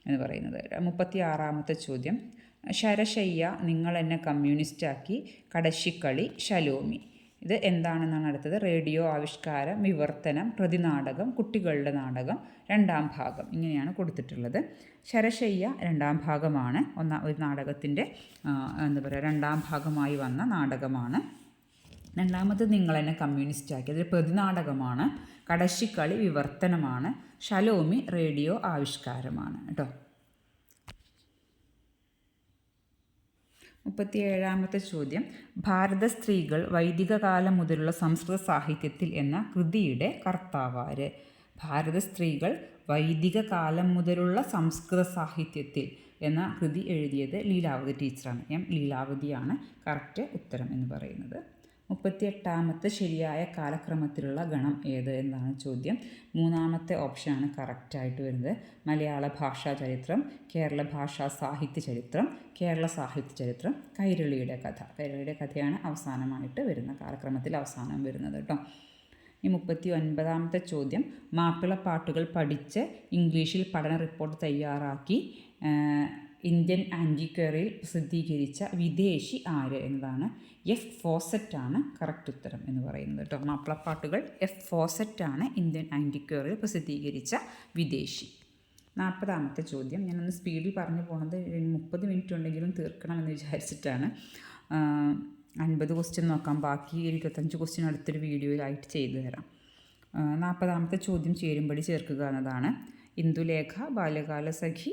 എന്ന് പറയുന്നത്. 36-ാമത്തെ ചോദ്യം. ശരശയ്യ, നിങ്ങളെന്നെ കമ്മ്യൂണിസ്റ്റാക്കി, കടശ്ശിക്കളി, ശലോമി, ഇത് എന്താണെന്നാണ് അടുത്തത്. റേഡിയോ ആവിഷ്കാരം, വിവർത്തനം, പ്രതിനാടകം, കുട്ടികളുടെ നാടകം, രണ്ടാം ഭാഗം, ഇങ്ങനെയാണ് കൊടുത്തിട്ടുള്ളത്. ശരശയ്യ രണ്ടാം ഭാഗമാണ്. ഒരു നാടകത്തിൻ്റെ എന്താ പറയുക, രണ്ടാം ഭാഗമായി വന്ന നാടകമാണ്. രണ്ടാമത് നിങ്ങളെന്നെ കമ്മ്യൂണിസ്റ്റാക്കി, അതൊരു പ്രതിനാടകമാണ്. കടശ്ശിക്കളി വിവർത്തനമാണ്. ശലോമി റേഡിയോ ആവിഷ്കാരമാണ് കേട്ടോ. 37-ാമത്തെ ചോദ്യം. ഭാരത സ്ത്രീകൾ വൈദിക കാലം മുതലുള്ള സംസ്കൃത സാഹിത്യത്തിൽ എന്ന കൃതിയുടെ കർത്താവാര്? ഭാരത സ്ത്രീകൾ വൈദിക കാലം മുതലുള്ള സംസ്കൃത സാഹിത്യത്തിൽ എന്ന കൃതി എഴുതിയത് ലീലാവതി ടീച്ചറാണ്. ലീലാവതിയാണ് കറക്റ്റ് ഉത്തരം എന്ന് പറയുന്നത്. 38-ാമത്തെ ശരിയായ കാലക്രമത്തിലുള്ള ഗണം ഏത് എന്നാണ് ചോദ്യം. 3-ാമത്തെ ഓപ്ഷനാണ് കറക്റ്റായിട്ട് വരുന്നത്. മലയാള ഭാഷാ ചരിത്രം, കേരള ഭാഷാ സാഹിത്യ ചരിത്രം, കേരള സാഹിത്യ ചരിത്രം, കൈരളിയുടെ കഥ. കൈരളിയുടെ കഥയാണ് അവസാനമായിട്ട് വരുന്ന കാലക്രമത്തിൽ അവസാനം വരുന്നത് കേട്ടോ. ഈ 39-ാമത്തെ ചോദ്യം. മാപ്പിളപ്പാട്ടുകൾ പഠിച്ച് ഇംഗ്ലീഷിൽ പഠന റിപ്പോർട്ട് തയ്യാറാക്കി ഇന്ത്യൻ ആൻറ്റിക്വറിയിൽ പ്രസിദ്ധീകരിച്ച വിദേശി ആര് എന്നതാണ്. എഫ് ഫോസറ്റാണ് കറക്റ്റ് ഉത്തരം എന്ന് പറയുന്നത് കേട്ടോ. മാപ്പിളപ്പാട്ടുകൾ എഫ് ഫോസറ്റാണ് ഇന്ത്യൻ ആൻറ്റിക്വറിയിൽ പ്രസിദ്ധീകരിച്ച വിദേശി. 40-ാമത്തെ ചോദ്യം. ഞാനൊന്ന് സ്പീഡിൽ പറഞ്ഞു പോകുന്നത് 30 മിനിറ്റ് ഉണ്ടെങ്കിലും തീർക്കണമെന്ന് വിചാരിച്ചിട്ടാണ്. 50 ക്വസ്റ്റ്യൻ നോക്കാം, ബാക്കി 25 ക്വസ്റ്റ്യൻ അടുത്തൊരു വീഡിയോയിലായിട്ട് ചെയ്തു തരാം. 40-ാമത്തെ ചോദ്യം ചേരുംപടി ചേർക്കുക എന്നതാണ്. ഇന്ദുലേഖ, ബാല്യകാലസഖി,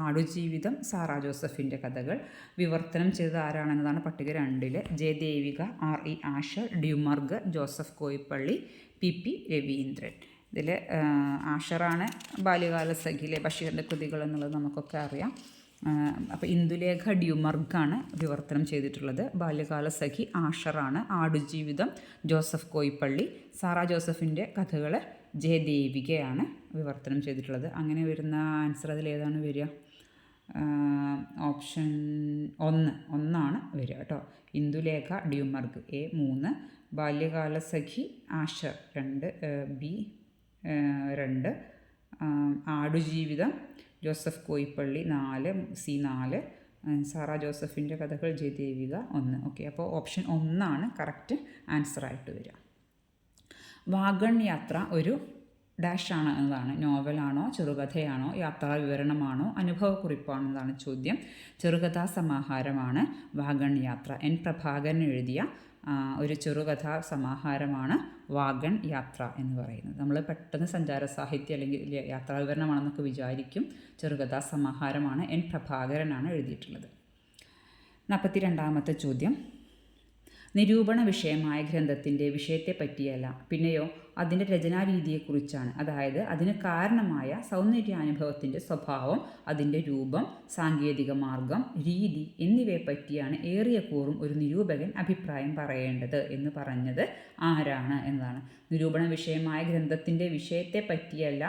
ആടുജീവിതം, സാറാ ജോസഫിൻ്റെ കഥകൾ വിവർത്തനം ചെയ്തത് ആരാണെന്നതാണ് പട്ടിക 2. Jayadevika, R.E. Asher, Dumergue, Joseph Koyippally, P.P. Raveendran. ഇതിൽ ആഷറാണ് ബാല്യകാലസഖിയിലെ ബഷീറിൻ്റെ കൃതികൾ എന്നുള്ളത് നമുക്കൊക്കെ അറിയാം. അപ്പോൾ ഇന്ദുലേഖ ഡ്യൂമർഗാണ് വിവർത്തനം ചെയ്തിട്ടുള്ളത്. ബാല്യകാലസഖി ആഷറാണ്. ആടുജീവിതം ജോസഫ് കോയിപ്പള്ളി. സാറാ ജോസഫിൻ്റെ കഥകൾ ജയദേവികയാണ് വിവർത്തനം ചെയ്തിട്ടുള്ളത്. അങ്ങനെ വരുന്ന ആൻസർ അതിൽ ഏതാണ് വരിക? ഓപ്ഷൻ 1 വരിക കേട്ടോ. Indulekha Dumergue A 3, Balyakalasakhi Asher 2, B 2, Aadujeevitham Joseph Koyippally 4, C 4, Sara ജോസഫിൻ്റെ കഥകൾ ജയദേവിക 1. ഓക്കെ, അപ്പോൾ ഓപ്ഷൻ 1 കറക്റ്റ് ആൻസറായിട്ട് വരിക. വാഗൺ യാത്ര ഒരു ഡാഷാണ് എന്നതാണ്. നോവലാണോ, ചെറുകഥയാണോ, യാത്രാ വിവരണമാണോ, അനുഭവക്കുറിപ്പാണോ എന്നതാണ് ചോദ്യം. ചെറുകഥാ സമാഹാരമാണ് വാഗൺ യാത്ര. N. പ്രഭാകരൻ എഴുതിയ ഒരു ചെറുകഥാ സമാഹാരമാണ് വാഗൺ യാത്ര എന്ന് പറയുന്നത്. നമ്മൾ പെട്ടെന്ന് സഞ്ചാര സാഹിത്യം അല്ലെങ്കിൽ യാത്രാ വിവരണമാണെന്നൊക്കെ വിചാരിക്കും. ചെറുകഥാ സമാഹാരമാണ്. N. പ്രഭാകരനാണ് എഴുതിയിട്ടുള്ളത്. 42ാമത്തെ ചോദ്യം, നിരൂപണ വിഷയമായ ഗ്രന്ഥത്തിൻ്റെ വിഷയത്തെ പറ്റിയല്ല, പിന്നെയോ അതിൻ്റെ രചനാരീതിയെക്കുറിച്ചാണ്. അതായത് അതിന് കാരണമായ സൗന്ദര്യാനുഭവത്തിൻ്റെ സ്വഭാവം, അതിൻ്റെ രൂപം, സാങ്കേതിക മാർഗം, രീതി എന്നിവയെ പറ്റിയാണ് ഏറിയ കൂറും ഒരു നിരൂപകൻ അഭിപ്രായം പറയേണ്ടത് എന്ന് പറഞ്ഞത് ആരാണ് എന്നതാണ്. നിരൂപണ വിഷയമായ ഗ്രന്ഥത്തിൻ്റെ വിഷയത്തെ പറ്റിയല്ല,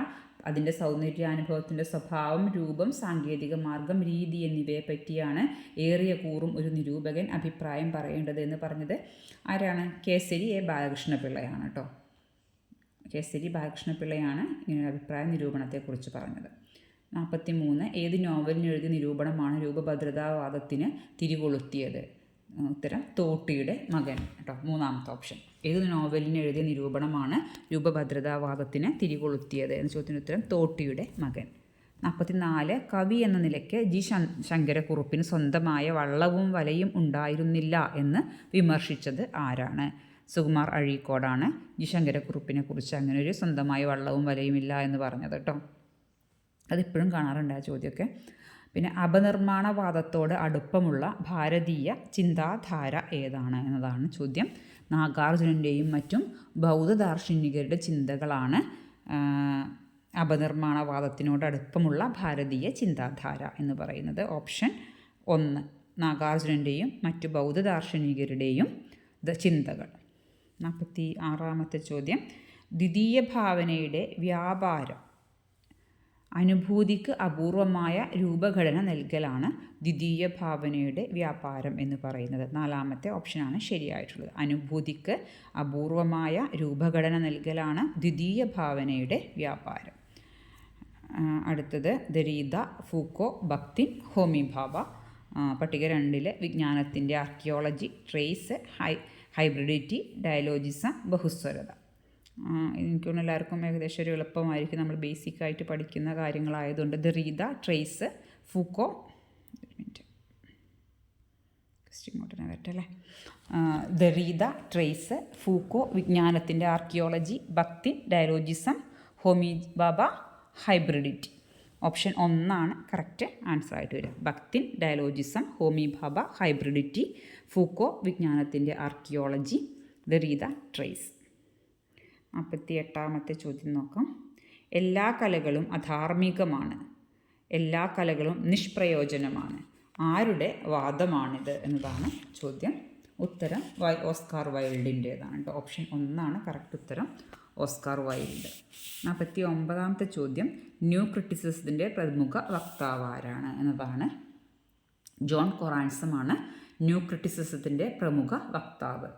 അതിൻ്റെ സൗന്ദര്യാനുഭവത്തിൻ്റെ സ്വഭാവം, രൂപം, സാങ്കേതിക മാർഗം, രീതി എന്നിവയെ പറ്റിയാണ് ഏറിയ കൂറും ഒരു നിരൂപകൻ അഭിപ്രായം പറയേണ്ടത് എന്ന് പറഞ്ഞത് ആരാണ്? കേസരി എ ബാലകൃഷ്ണപിള്ളയാണ് കേട്ടോ. കേസരി ബാലകൃഷ്ണപിള്ളയാണ് ഇങ്ങനെ അഭിപ്രായ നിരൂപണത്തെക്കുറിച്ച് പറഞ്ഞത്. 43, ഏത് നോവലിന് എഴുതിയ നിരൂപണമാണ് രൂപഭദ്രതാവാദത്തിന് തിരികൊളുത്തിയത്? ഉത്തരം തോട്ടിയുടെ മകൻ കേട്ടോ, 3ാമത്തെ ഓപ്ഷൻ. ഏത് നോവലിന് എഴുതിയ നിരൂപണമാണ് രൂപഭദ്രതാവാദത്തിന് തിരികൊളുത്തിയത് എന്ന ചോദ്യത്തിന് ഉത്തരം തോട്ടിയുടെ മകൻ. 44, കവി എന്ന നിലയ്ക്ക് ജി ശങ്കരക്കുറുപ്പിന് സ്വന്തമായ വള്ളവും വലയും ഉണ്ടായിരുന്നില്ല എന്ന് വിമർശിച്ചത് ആരാണ്? സുകുമാർ അഴീക്കോടാണ് ജി ശങ്കരക്കുറുപ്പിനെ കുറിച്ച് അങ്ങനെ ഒരു സ്വന്തമായ വള്ളവും വലയും ഇല്ല എന്ന് പറഞ്ഞത് കേട്ടോ. അതിപ്പോഴും കാണാറുണ്ട് ആ ചോദ്യമൊക്കെ. പിന്നെ അപനിർമ്മാണവാദത്തോട് അടുപ്പമുള്ള ഭാരതീയ ചിന്താധാര ഏതാണ് എന്നതാണ് ചോദ്യം. നാഗാർജുനൻ്റെയും മറ്റും ബൗദ്ധ ദാർശനികരുടെ ചിന്തകളാണ് അപനിർമ്മാണവാദത്തിനോട് അടുപ്പമുള്ള ഭാരതീയ ചിന്താധാര എന്ന് പറയുന്നത്. ഓപ്ഷൻ 1, നാഗാർജുനൻ്റെയും മറ്റു ബൗദ്ധ ദാർശനികരുടെയും ചിന്തകൾ. 46ാമത്തെ ചോദ്യം, ദ്വിതീയ ഭാവനയുടെ വ്യാപാരം അനുഭൂതിക്ക് അപൂർവമായ രൂപഘടന നൽകലാണ് ദ്വിതീയ ഭാവനയുടെ വ്യാപാരം എന്ന് പറയുന്നത്. 4ാമത്തെ ഓപ്ഷനാണ് ശരിയായിട്ടുള്ളത്. അനുഭൂതിക്ക് അപൂർവമായ രൂപഘടന നൽകലാണ് ദ്വിതീയ ഭാവനയുടെ വ്യാപാരം. അടുത്തത് ദരീദ, ഫൂക്കോ, ബക്തിൻ, ഹോമി ഭാഭ. പട്ടിക 2 വിജ്ഞാനത്തിൻ്റെ ആർക്കിയോളജി, ട്രേസ്, ഹൈബ്രിഡിറ്റി, ഡയലോജിസം, ബഹുസ്വരത. എനിക്കൊന്നും എല്ലാവർക്കും ഏകദേശം ഒരു എളുപ്പമായിരിക്കും, നമ്മൾ ബേസിക്കായിട്ട് പഠിക്കുന്ന കാര്യങ്ങളായതുകൊണ്ട്. ദരീദ, ട്രേസ്, ഫൂക്കോ, ഇങ്ങോട്ട് വരട്ടെ അല്ലേ. ദരീദ, ട്രേസ്, ഫൂക്കോ, വിജ്ഞാനത്തിൻ്റെ archaeology, Bakhtin, dialogism, Homi Bhabha, hybridity. Option 1 correct answer ആയിട്ട് വരിക. Bakhtin, dialogism, Homi Bhabha, hybridity, Foucault, വിജ്ഞാനത്തിൻ്റെ ആർക്കിയോളജി, ദരീദ, ട്രേസ്. 48ാമത്തെ ചോദ്യം നോക്കാം. എല്ലാ കലകളും അധാർമികമാണ്, എല്ലാ കലകളും നിഷ്പ്രയോജനമാണ്, ആരുടെ വാദമാണിത് എന്നതാണ് ചോദ്യം. ഉത്തരം ഓസ്കാർ വൈൽഡിൻ്റേതാണ് കേട്ടോ. ഓപ്ഷൻ 1 കറക്റ്റ് ഉത്തരം, ഓസ്കാർ വൈൽഡ്. 49ാമത്തെ ചോദ്യം, ന്യൂ ക്രിറ്റിസിസത്തിൻ്റെ പ്രമുഖ വക്താവ് ആരാണ് എന്നതാണ്. ജോൺ കൊറാൻസമാണ് ന്യൂ ക്രിറ്റിസിസത്തിൻ്റെ പ്രമുഖ വക്താവ്.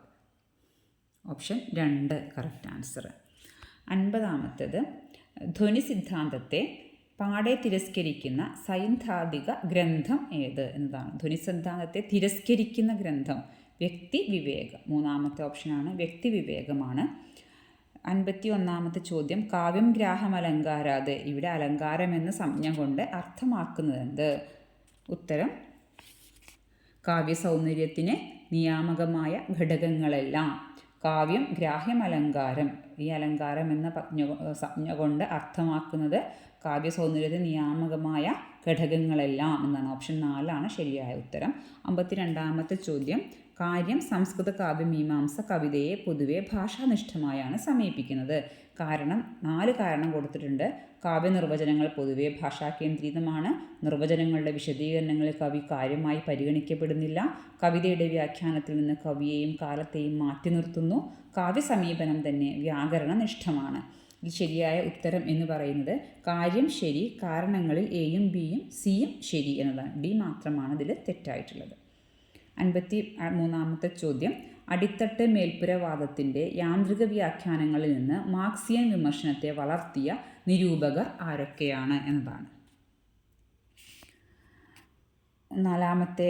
Option 2 correct answer. 50ാമത്തേത്, ധ്വനി സിദ്ധാന്തത്തെ പാടെ തിരസ്കരിക്കുന്ന സൈദ്ധാന്തിക ഗ്രന്ഥം ഏത് എന്നതാണ്. ധ്വനി സിദ്ധാന്തത്തെ തിരസ്കരിക്കുന്ന ഗ്രന്ഥം വ്യക്തിവിവേകം. 3ാമത്തെ ഓപ്ഷനാണ് വ്യക്തിവിവേകമാണ്. 51ാമത്തെ ചോദ്യം, കാവ്യം ഗ്രാഹമലങ്കാരാത്, ഇവിടെ അലങ്കാരം എന്ന സംജ്ഞ കൊണ്ട് അർത്ഥമാക്കുന്നതെന്ത്? ഉത്തരം, കാവ്യ സൗന്ദര്യത്തിന് നിയാമകമായ ഘടകങ്ങളെല്ലാം. കാവ്യം ഗ്രാഹ്യം അലങ്കാരം, ഈ അലങ്കാരം എന്ന സംജ്ഞ കൊണ്ട് അർത്ഥമാക്കുന്നത് കാവ്യ സൗന്ദര്യത്തിന് നിയാമകമായ ഘടകങ്ങളെല്ലാം എന്നാണ്. ഓപ്ഷൻ 4 ശരിയായ ഉത്തരം. 52ാമത്തെ ചോദ്യം, കാര്യം സംസ്കൃത കാവ്യമീമാംസ കവിതയെ പൊതുവെ ഭാഷാനിഷ്ഠമായാണ് സമീപിക്കുന്നത്. 4 കാരണം കൊടുത്തിട്ടുണ്ട്. കാവ്യനിർവചനങ്ങൾ പൊതുവെ ഭാഷാകേന്ദ്രീതമാണ്. നിർവചനങ്ങളുടെ വിശദീകരണങ്ങളിൽ കവി കാര്യമായി പരിഗണിക്കപ്പെടുന്നില്ല. കവിതയുടെ വ്യാഖ്യാനത്തിൽ നിന്ന് കവിയെയും കാലത്തെയും മാറ്റി നിർത്തുന്നു. കാവ്യസമീപനം തന്നെ വ്യാകരണനിഷ്ഠമാണ്. ഇതിൽ ശരിയായ ഉത്തരം എന്ന് പറയുന്നത് കാര്യം ശരി, കാരണങ്ങളിൽ എയും ബിയും സിയും ശരി എന്നതാണ്. ഡി മാത്രമാണ് ഇതിൽ തെറ്റായിട്ടുള്ളത്. 53ാമത്തെ ചോദ്യം, അടിത്തട്ട് മേൽപ്പുരവാദത്തിൻ്റെ യാന്ത്രിക വ്യാഖ്യാനങ്ങളിൽ നിന്ന് മാർക്സിയൻ വിമർശനത്തെ വളർത്തിയ നിരൂപകർ ആരൊക്കെയാണ് എന്നതാണ്. 4ാമത്തെ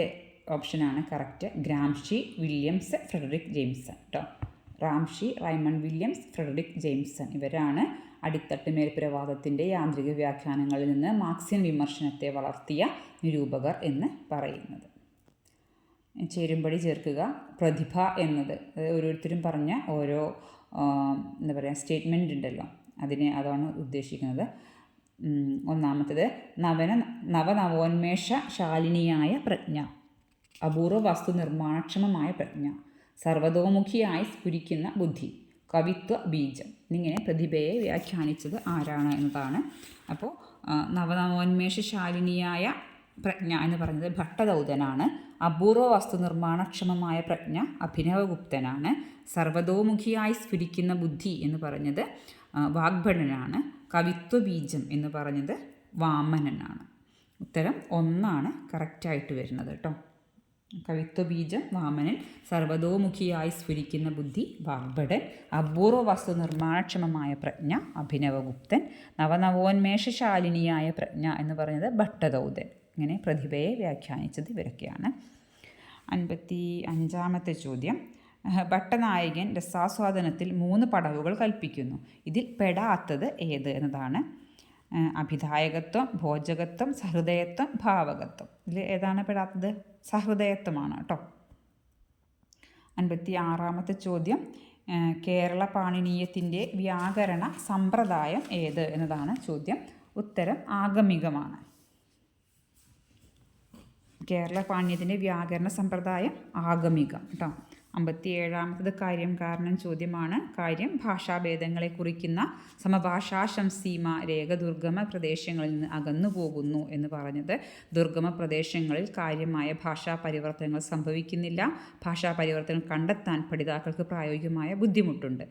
ഓപ്ഷനാണ് correct. Gramsci, Williams, Frederic Jameson കേട്ടോ. Gramsci, Raymond Williams, Frederic Jameson ഇവരാണ് അടിത്തട്ട് മേൽപ്പുരവാദത്തിൻ്റെ യാന്ത്രിക വ്യാഖ്യാനങ്ങളിൽ നിന്ന് മാർക്സിയൻ വിമർശനത്തെ വളർത്തിയ നിരൂപകർ എന്ന് പറയുന്നത്. ചേരുംപടി ചേർക്കുക. പ്രതിഭ എന്നത് ഓരോരുത്തരും പറഞ്ഞ ഓരോ എന്താ പറയുക സ്റ്റേറ്റ്മെൻ്റ് ഉണ്ടല്ലോ, അതാണ് ഉദ്ദേശിക്കുന്നത്. 1ാമത്തേത് നവനവോന്മേഷ ശാലിനിയായ പ്രജ്ഞ. അപൂർവ വസ്തു നിർമ്മാണക്ഷമമായ പ്രജ്ഞ, സർവതോമുഖിയായി സ്ഫുരിക്കുന്ന ബുദ്ധി, കവിത്വ ബീജം എന്നിങ്ങനെ പ്രതിഭയെ വ്യാഖ്യാനിച്ചത് ആരാണ് എന്നതാണ്. അപ്പോൾ നവനവോന്മേഷശാലിനിയായ പ്രജ്ഞ എന്ന് പറയുന്നത് ഭട്ടദൗതനാണ്. അപൂർവ വസ്തു നിർമ്മാണക്ഷമമായ പ്രജ്ഞ അഭിനവഗുപ്തനാണ്. സർവതോമുഖിയായി സ്ഫുരിക്കുന്ന ബുദ്ധി എന്ന് പറഞ്ഞത് വാഗ്ഭടനാണ്. കവിത്വ ബീജം എന്ന് പറഞ്ഞത് വാമനനാണ്. ഉത്തരം 1 കറക്റ്റായിട്ട് വരുന്നത് കേട്ടോ. കവിത്വ ബീജം വാമനൻ, സർവതോമുഖിയായി സ്ഫുരിക്കുന്ന ബുദ്ധി വാഗ്ഭടൻ, അപൂർവ വസ്തു നിർമ്മാണക്ഷമമായ പ്രജ്ഞ അഭിനവഗുപ്തൻ, നവനവോന്മേഷശാലിനിയായ പ്രജ്ഞ എന്ന് പറയുന്നത് ഭട്ടദൗതൻ. ഇങ്ങനെ പ്രതിഭയെ വ്യാഖ്യാനിച്ചത് ഇവരൊക്കെയാണ്. 55-ാമത്തെ ചോദ്യം. ഭട്ടനായകൻ രസാസ്വാദനത്തിൽ 3 പടവുകൾ കൽപ്പിക്കുന്നു. ഇതിൽ പെടാത്തത് ഏത് എന്നതാണ്. അഭിധായകത്വം, ഭോജകത്വം, സഹൃദയത്വം, ഭാവകത്വം. ഇതിൽ ഏതാണ് പെടാത്തത്? സഹൃദയത്വമാണ് കേട്ടോ. 56-ാമത്തെ ചോദ്യം. കേരള പാണിനീയത്തിൻ്റെ വ്യാകരണ സമ്പ്രദായം ഏത് എന്നതാണ് ചോദ്യം. ഉത്തരം ആഗമികമാണ്. കേരള പാണിനീയത്തിൻ്റെ വ്യാകരണ സമ്പ്രദായം ആഗമികം കേട്ടോ. 57-ാമത്തത് കാര്യം കാരണം ചോദ്യമാണ്. കാര്യം ഭാഷാഭേദങ്ങളെ കുറിക്കുന്ന സമഭാഷാശംസീമ രേഖ ദുർഗമ പ്രദേശങ്ങളിൽ നിന്ന് അകന്നു പോകുന്നു എന്ന് പറഞ്ഞത് ദുർഗമ പ്രദേശങ്ങളിൽ കാര്യമായ ഭാഷാ പരിവർത്തനങ്ങൾ സംഭവിക്കുന്നില്ല. ഭാഷാ പരിവർത്തനം കണ്ടെത്താൻ പഠിതാക്കൾക്ക് പ്രായോഗികമായ ബുദ്ധിമുട്ടുണ്ട്.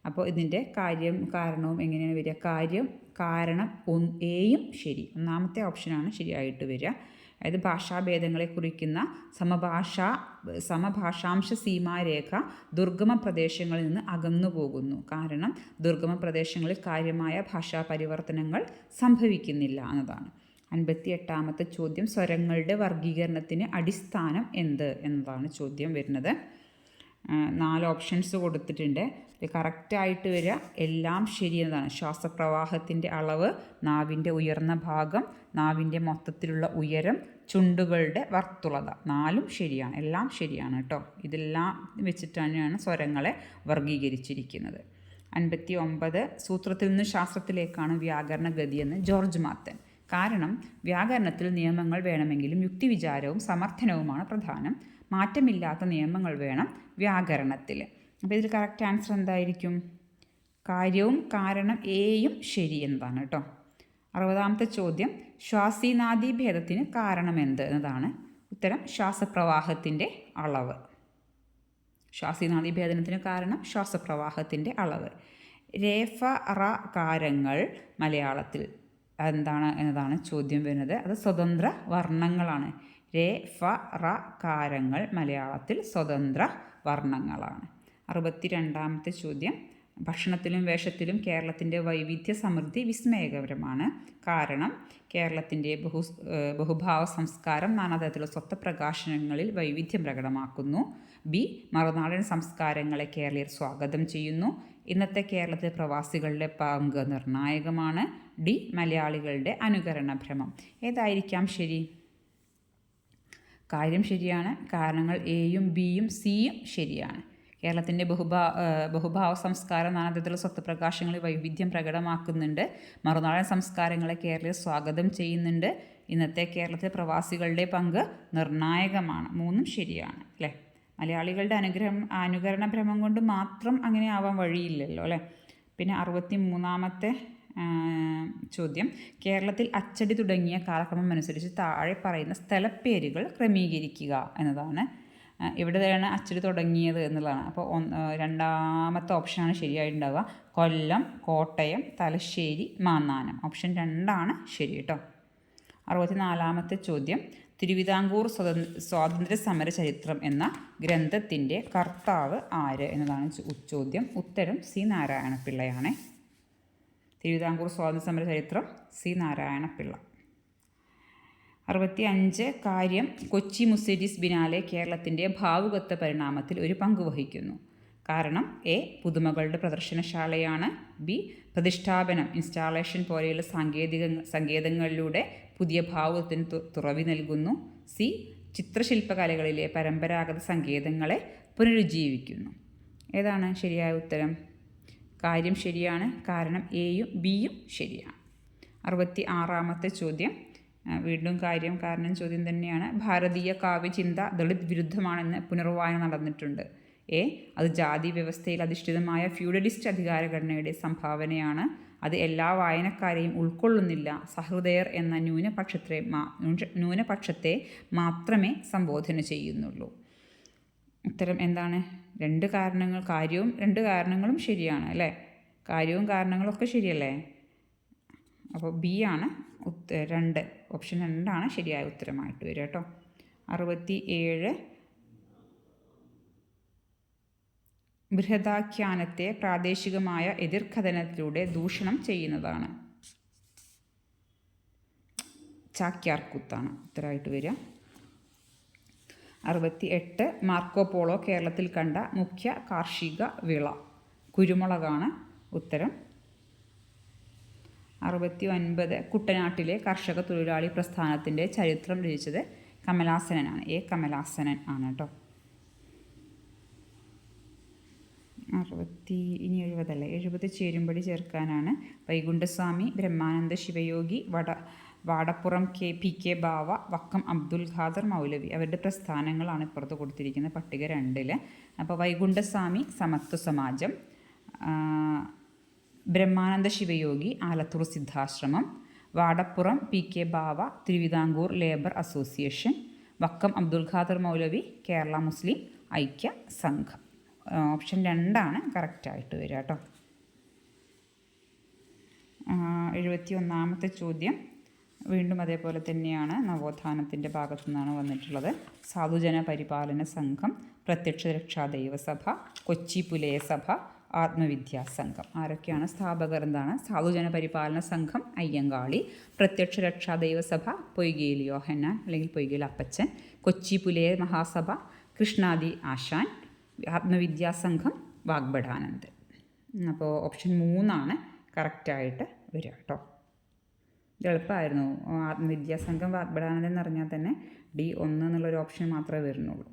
അപ്പോൾ ഇതിൻ്റെ കാര്യം കാരണവും എങ്ങനെയാണ് വരിക? കാര്യം കാരണം എയും ശരി, 1-ാമത്തെ ഓപ്ഷനാണ് ശരിയായിട്ട് വരിക. അതായത് ഭാഷാഭേദങ്ങളെ കുറിക്കുന്ന സമഭാഷാംശ സീമാരേഖ ദുർഗമ പ്രദേശങ്ങളിൽ നിന്ന് അകന്നു പോകുന്നു. കാരണം ദുർഗമ പ്രദേശങ്ങളിൽ കാര്യമായ ഭാഷാ പരിവർത്തനങ്ങൾ സംഭവിക്കുന്നില്ല എന്നതാണ്. 58-ാമത്തെ ചോദ്യം. സ്വരങ്ങളുടെ വർഗീകരണത്തിന് അടിസ്ഥാനം എന്ത് എന്നതാണ് ചോദ്യം വരുന്നത്. 4 ഓപ്ഷൻസ് കൊടുത്തിട്ടുണ്ട്. കറക്റ്റായിട്ട് വരിക എല്ലാം ശരി എന്നതാണ്. ശ്വാസപ്രവാഹത്തിൻ്റെ അളവ്, നാവിൻ്റെ ഉയർന്ന ഭാഗം, നാവിൻ്റെ മൊത്തത്തിലുള്ള ഉയരം, ചുണ്ടുകളുടെ വർത്തുളത, 4ഉം ശരിയാണ്. എല്ലാം ശരിയാണ് കേട്ടോ. ഇതെല്ലാം വെച്ചിട്ടാണ് സ്വരങ്ങളെ വർഗീകരിച്ചിരിക്കുന്നത്. 59. സൂത്രത്തിൽ നിന്ന് ശാസ്ത്രത്തിലേക്കാണ് വ്യാകരണ ഗതിയെന്ന് ജോർജ് മാത്തൻ. കാരണം വ്യാകരണത്തിൽ നിയമങ്ങൾ വേണമെങ്കിലും യുക്തിവിചാരവും സമർത്ഥനവുമാണ് പ്രധാനം. മാറ്റമില്ലാത്ത നിയമങ്ങൾ വേണം വ്യാകരണത്തിൽ. അപ്പോൾ ഇതിൽ കറക്റ്റ് ആൻസർ എന്തായിരിക്കും? കാര്യവും കാരണം എയും ശരി എന്നതാണ് കേട്ടോ. 60-ാമത്തെ ചോദ്യം. ശ്വാസീനാദീഭേദത്തിന് കാരണമെന്ത് എന്നതാണ്. ഉത്തരം ശ്വാസപ്രവാഹത്തിൻ്റെ അളവ്. ശ്വാസീനാദീഭേദനത്തിന് കാരണം ശ്വാസപ്രവാഹത്തിൻ്റെ അളവ്. രേഫ റ കാരങ്ങൾ മലയാളത്തിൽ എന്താണ് എന്നതാണ് ചോദ്യം വരുന്നത്. അത് സ്വതന്ത്ര വർണ്ണങ്ങളാണ്. രേ ഫ റ കാരങ്ങൾ മലയാളത്തിൽ സ്വതന്ത്ര വർണ്ണങ്ങളാണ്. 62-ാമത്തെ ചോദ്യം. ഭക്ഷണത്തിലും വേഷത്തിലും കേരളത്തിൻ്റെ വൈവിധ്യ സമൃദ്ധി വിസ്മയകരമാണ്. കാരണം കേരളത്തിൻ്റെ ബഹുഭാവ സംസ്കാരം നാനാതരത്തിലുള്ള സ്വത്വപ്രകാശനങ്ങളിൽ വൈവിധ്യം പ്രകടമാക്കുന്നു. ബി. മറുനാടൻ സംസ്കാരങ്ങളെ കേരളീയർ സ്വാഗതം ചെയ്യുന്നു. ഇന്നത്തെ കേരളത്തിലെ പ്രവാസികളുടെ പങ്ക് നിർണായകമാണ്. ഡി. മലയാളികളുടെ അനുകരണ ഭ്രമം. ഏതായിരിക്കാം ശരി? കാര്യം ശരിയാണ്. കാരണങ്ങൾ എയും ബിയും സിയും ശരിയാണ്. കേരളത്തിൻ്റെ ബഹുഭാവ സംസ്കാരം നാനാതരത്തിലുള്ള സ്വത്വപ്രകാശങ്ങളിൽ വൈവിധ്യം പ്രകടമാക്കുന്നുണ്ട്. മറുനാടൻ സംസ്കാരങ്ങളെ കേരളീയർ സ്വാഗതം ചെയ്യുന്നുണ്ട്. ഇന്നത്തെ കേരളത്തിലെ പ്രവാസികളുടെ പങ്ക് നിർണായകമാണ്. 3ഉം ശരിയാണ് അല്ലേ. മലയാളികളുടെ അനുകരണ ഭ്രമം കൊണ്ട് മാത്രം അങ്ങനെ ആവാൻ വഴിയില്ലല്ലോ അല്ലേ. പിന്നെ 63-ാമത്തെ ചോദ്യം. കേരളത്തിൽ അച്ചടി തുടങ്ങിയ കാലക്രമം അനുസരിച്ച് താഴെ പറയുന്ന സ്ഥലപ്പേരുകൾ ക്രമീകരിക്കുക എന്നതാണ്. എവിടെയാണ് അച്ചടി തുടങ്ങിയത് എന്നുള്ളതാണ്. അപ്പോൾ 2-ാമത്തെ ഓപ്ഷനാണ് ശരിയായിട്ടുണ്ടാവുക. കൊല്ലം, കോട്ടയം, തലശ്ശേരി, മാന്നാനം. ഓപ്ഷൻ 2 ശരി കേട്ടോ. 64-ാമത്തെ ചോദ്യം. തിരുവിതാംകൂർ സ്വാതന്ത്ര്യ സമര ചരിത്രം എന്ന ഗ്രന്ഥത്തിൻ്റെ കർത്താവ് ആര് എന്നതാണ് ചോദ്യം. ഉത്തരം സി. നാരായണപിള്ളയാണ്. തിരുവിതാംകൂർ സ്വാതന്ത്ര്യ സമര ചരിത്രം സി. നാരായണപിള്ള. 65. കാര്യം കൊച്ചി മുസീരീസ് ബിനാലെ കേരളത്തിൻ്റെ ഭാവുകത്വ പരിണാമത്തിൽ ഒരു പങ്ക് വഹിക്കുന്നു. കാരണം എ. പുതുമകളുടെ പ്രദർശനശാലയാണ്. ബി. പ്രതിഷ്ഠാപനം ഇൻസ്റ്റാളേഷൻ പോലെയുള്ള സങ്കേതങ്ങളിലൂടെ പുതിയ ഭാവുകത്തിന് തുറവി നൽകുന്നു. സി. ചിത്രശില്പകലകളിലെ പരമ്പരാഗത സങ്കേതങ്ങളെ പുനരുജ്ജീവിക്കുന്നു. ഏതാണ് ശരിയായ ഉത്തരം? കാര്യം ശരിയാണ്. കാരണം എയും ബിയും ശരിയാണ്. 66-ാമത്തെ ചോദ്യം. വീണ്ടും കാരണം ചോദ്യം തന്നെയാണ്. ഭാരതീയ കാവ്യചിന്ത ദളിത് വിരുദ്ധമാണെന്ന് പുനർവായന നടന്നിട്ടുണ്ട്. അത് ജാതി വ്യവസ്ഥയിൽ അധിഷ്ഠിതമായ ഫ്യൂഡലിസ്റ്റ് അധികാരഘടനയുടെ സംഭാവനയാണ്. അത് എല്ലാ വായനക്കാരെയും ഉൾക്കൊള്ളുന്നില്ല. സഹൃദയർ എന്ന ന്യൂനപക്ഷത്തെ മാത്രമേ സംബോധന ചെയ്യുന്നുള്ളൂ. ഉത്തരം എന്താണ്? രണ്ട് കാരണങ്ങളും ശരിയാണ് അല്ലേ? കാര്യവും കാരണങ്ങളും ഒക്കെ ശരിയല്ലേ? അപ്പോൾ ബി ആണ് 2, ഓപ്ഷൻ 2 ശരിയായ ഉത്തരമായിട്ട് വരിക കേട്ടോ. 67 ബൃഹദാഖ്യാനത്തെ പ്രാദേശികമായ എതിർകഥനത്തിലൂടെ ദൂഷണം ചെയ്യുന്നതാണ്. ചാക്യാർകൂത്താണ് ഉത്തരമായിട്ട് വരിക. 68 മാർക്കോ പോളോ കേരളത്തിൽ കണ്ട മുഖ്യ കാർഷിക വിള കുരുമുളകാണ് ഉത്തരം. 69 കുട്ടനാട്ടിലെ കർഷക തൊഴിലാളി പ്രസ്ഥാനത്തിൻ്റെ ചരിത്രം രചിച്ചത് കമലാസനനാണ്. കമലാസനൻ ആണ് കേട്ടോ. 70 ചേരുംപടി ചേർക്കാനാണ്. വൈകുണ്ഠസ്വാമി, ബ്രഹ്മാനന്ദ ശിവയോഗി, വാടപ്പുറം PK ബാവ, വക്കം അബ്ദുൽ ഖാദർ മൗലവി അവരുടെ പ്രസ്ഥാനങ്ങളാണ് ഇപ്പുറത്ത് കൊടുത്തിരിക്കുന്നത് പട്ടിക 2. അപ്പോൾ വൈകുണ്ഠസ്വാമി സമത്വ സമാജം, ബ്രഹ്മാനന്ദ ശിവയോഗി ആലത്തൂർ സിദ്ധാശ്രമം, വാടപ്പുറം PK ബാവ തിരുവിതാംകൂർ ലേബർ അസോസിയേഷൻ, വക്കം അബ്ദുൽ ഖാദർ മൗലവി കേരള മുസ്ലിം ഐക്യ സംഘം. ഓപ്ഷൻ 2 കറക്റ്റായിട്ട് വരിക കേട്ടോ. 71 ചോദ്യം വീണ്ടും അതേപോലെ തന്നെയാണ്. നവോത്ഥാനത്തിൻ്റെ ഭാഗത്തു നിന്നാണ് വന്നിട്ടുള്ളത്. സാധുജന പരിപാലന സംഘം, പ്രത്യക്ഷ രക്ഷാ ദൈവസഭ, കൊച്ചി പുലയ സഭ, ആത്മവിദ്യാസംഘം. ആരൊക്കെയാണ് സ്ഥാപകർ? എന്താണ്? സാധുജന പരിപാലന സംഘം അയ്യങ്കാളി, പ്രത്യക്ഷ രക്ഷാ ദൈവസഭ പൊയ്കയിൽ യോഹന്നാൻ അല്ലെങ്കിൽ പൊയ്കയിൽ അപ്പച്ചൻ, കൊച്ചി പുലയ മഹാസഭ കൃഷ്ണാദി ആശാൻ, ആത്മവിദ്യാസംഘം വാഗ്ബടാനന്ദ്. അപ്പോൾ ഓപ്ഷൻ 3 കറക്റ്റായിട്ട് വരിക കേട്ടോ. എളുപ്പമായിരുന്നു. ആത്മവിദ്യാസംഘം വാഗ്ബടാനന്ദ് എന്ന് പറഞ്ഞാൽ തന്നെ D1 എന്നുള്ളൊരു ഓപ്ഷൻ മാത്രമേ വരുന്നുള്ളൂ.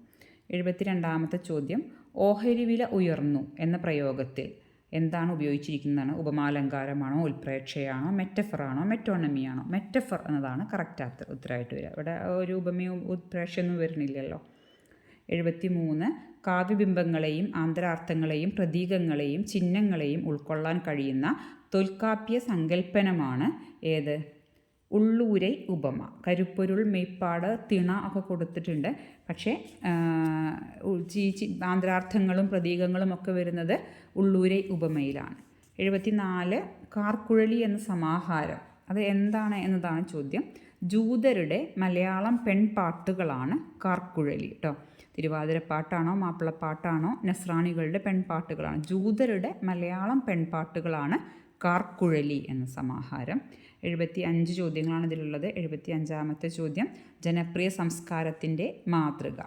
72 ചോദ്യം ഓഹരി വില ഉയർന്നു എന്ന പ്രയോഗത്തിൽ എന്താണ് ഉപയോഗിച്ചിരിക്കുന്നതാണ്? ഉപമാലങ്കാരമാണോ, ഉൽപ്രേക്ഷയാണോ, മെറ്റഫറാണോ, മെറ്റോണമിയാണോ? മെറ്റഫർ എന്നതാണ് കറക്റ്റ് ഉത്തരമായിട്ട് വരിക. ഇവിടെ ഒരു ഉപമയും ഉൽപ്രേക്ഷയൊന്നും വരുന്നില്ലല്ലോ. 73 കാവ്യബിംബങ്ങളെയും ആന്തരാർത്ഥങ്ങളെയും പ്രതീകങ്ങളെയും ചിഹ്നങ്ങളെയും ഉൾക്കൊള്ളാൻ കഴിയുന്ന തൊൽക്കാപ്യ സങ്കല്പനമാണ് ഏത്? ഉള്ളൂരൈ ഉപമ. കരുപ്പൊരുൾ, മെയ്പ്പാട്, തിണ ഒക്കെ കൊടുത്തിട്ടുണ്ട്. പക്ഷേ ആന്തരാർത്ഥങ്ങളും പ്രതീകങ്ങളും ഒക്കെ വരുന്നത് ഉള്ളൂരൈ ഉപമയിലാണ്. 74 കാർക്കുഴലി എന്ന സമാഹാരം അത് എന്താണ് എന്നതാണ് ചോദ്യം. ജൂതരുടെ മലയാളം പെൺപാട്ടുകളാണ് കാർക്കുഴലി കേട്ടോ. തിരുവാതിരപ്പാട്ടാണോ മാപ്പിളപ്പാട്ടാണോ നസ്രാണികളുടെ പെൺപാട്ടുകളാണ്. ജൂതരുടെ മലയാളം പെൺപാട്ടുകളാണ് കാർക്കുഴലി എന്ന സമാഹാരം. 75 ചോദ്യങ്ങളാണ് ഇതിലുള്ളത്. 75 ചോദ്യം ജനപ്രിയ സംസ്കാരത്തിൻ്റെ മാതൃക.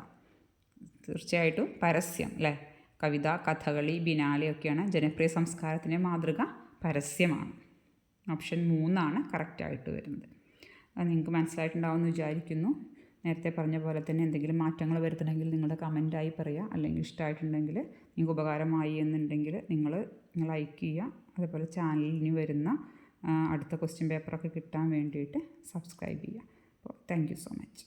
തീർച്ചയായിട്ടും പരസ്യം അല്ലേ? കവിത, കഥകളി, ബിനാലെ ഒക്കെയാണ് ജനപ്രിയ സംസ്കാരത്തിൻ്റെ മാതൃക. പരസ്യമാണ്. ഓപ്ഷൻ 3 കറക്റ്റായിട്ട് വരുന്നത്. അത് നിങ്ങൾക്ക് മനസ്സിലായിട്ടുണ്ടാവുമെന്ന് വിചാരിക്കുന്നു. നേരത്തെ പറഞ്ഞ പോലെ തന്നെ എന്തെങ്കിലും മാറ്റങ്ങൾ വരുത്തണമെങ്കിൽ നിങ്ങളുടെ കമൻറ്റായി പറയുക. അല്ലെങ്കിൽ ഇഷ്ടമായിട്ടുണ്ടെങ്കിൽ നിങ്ങൾക്ക് ഉപകാരമായി എന്നുണ്ടെങ്കിൽ നിങ്ങൾ ലൈക്ക് ചെയ്യുക. അതുപോലെ ചാനലിൽ ഇനി വരുന്ന അടുത്ത ക്വസ്റ്റ്യൻ പേപ്പറൊക്കെ കിട്ടാൻ വേണ്ടിയിട്ട് സബ്സ്ക്രൈബ് ചെയ്യുക. അപ്പോൾ താങ്ക് യു സോ മച്ച്.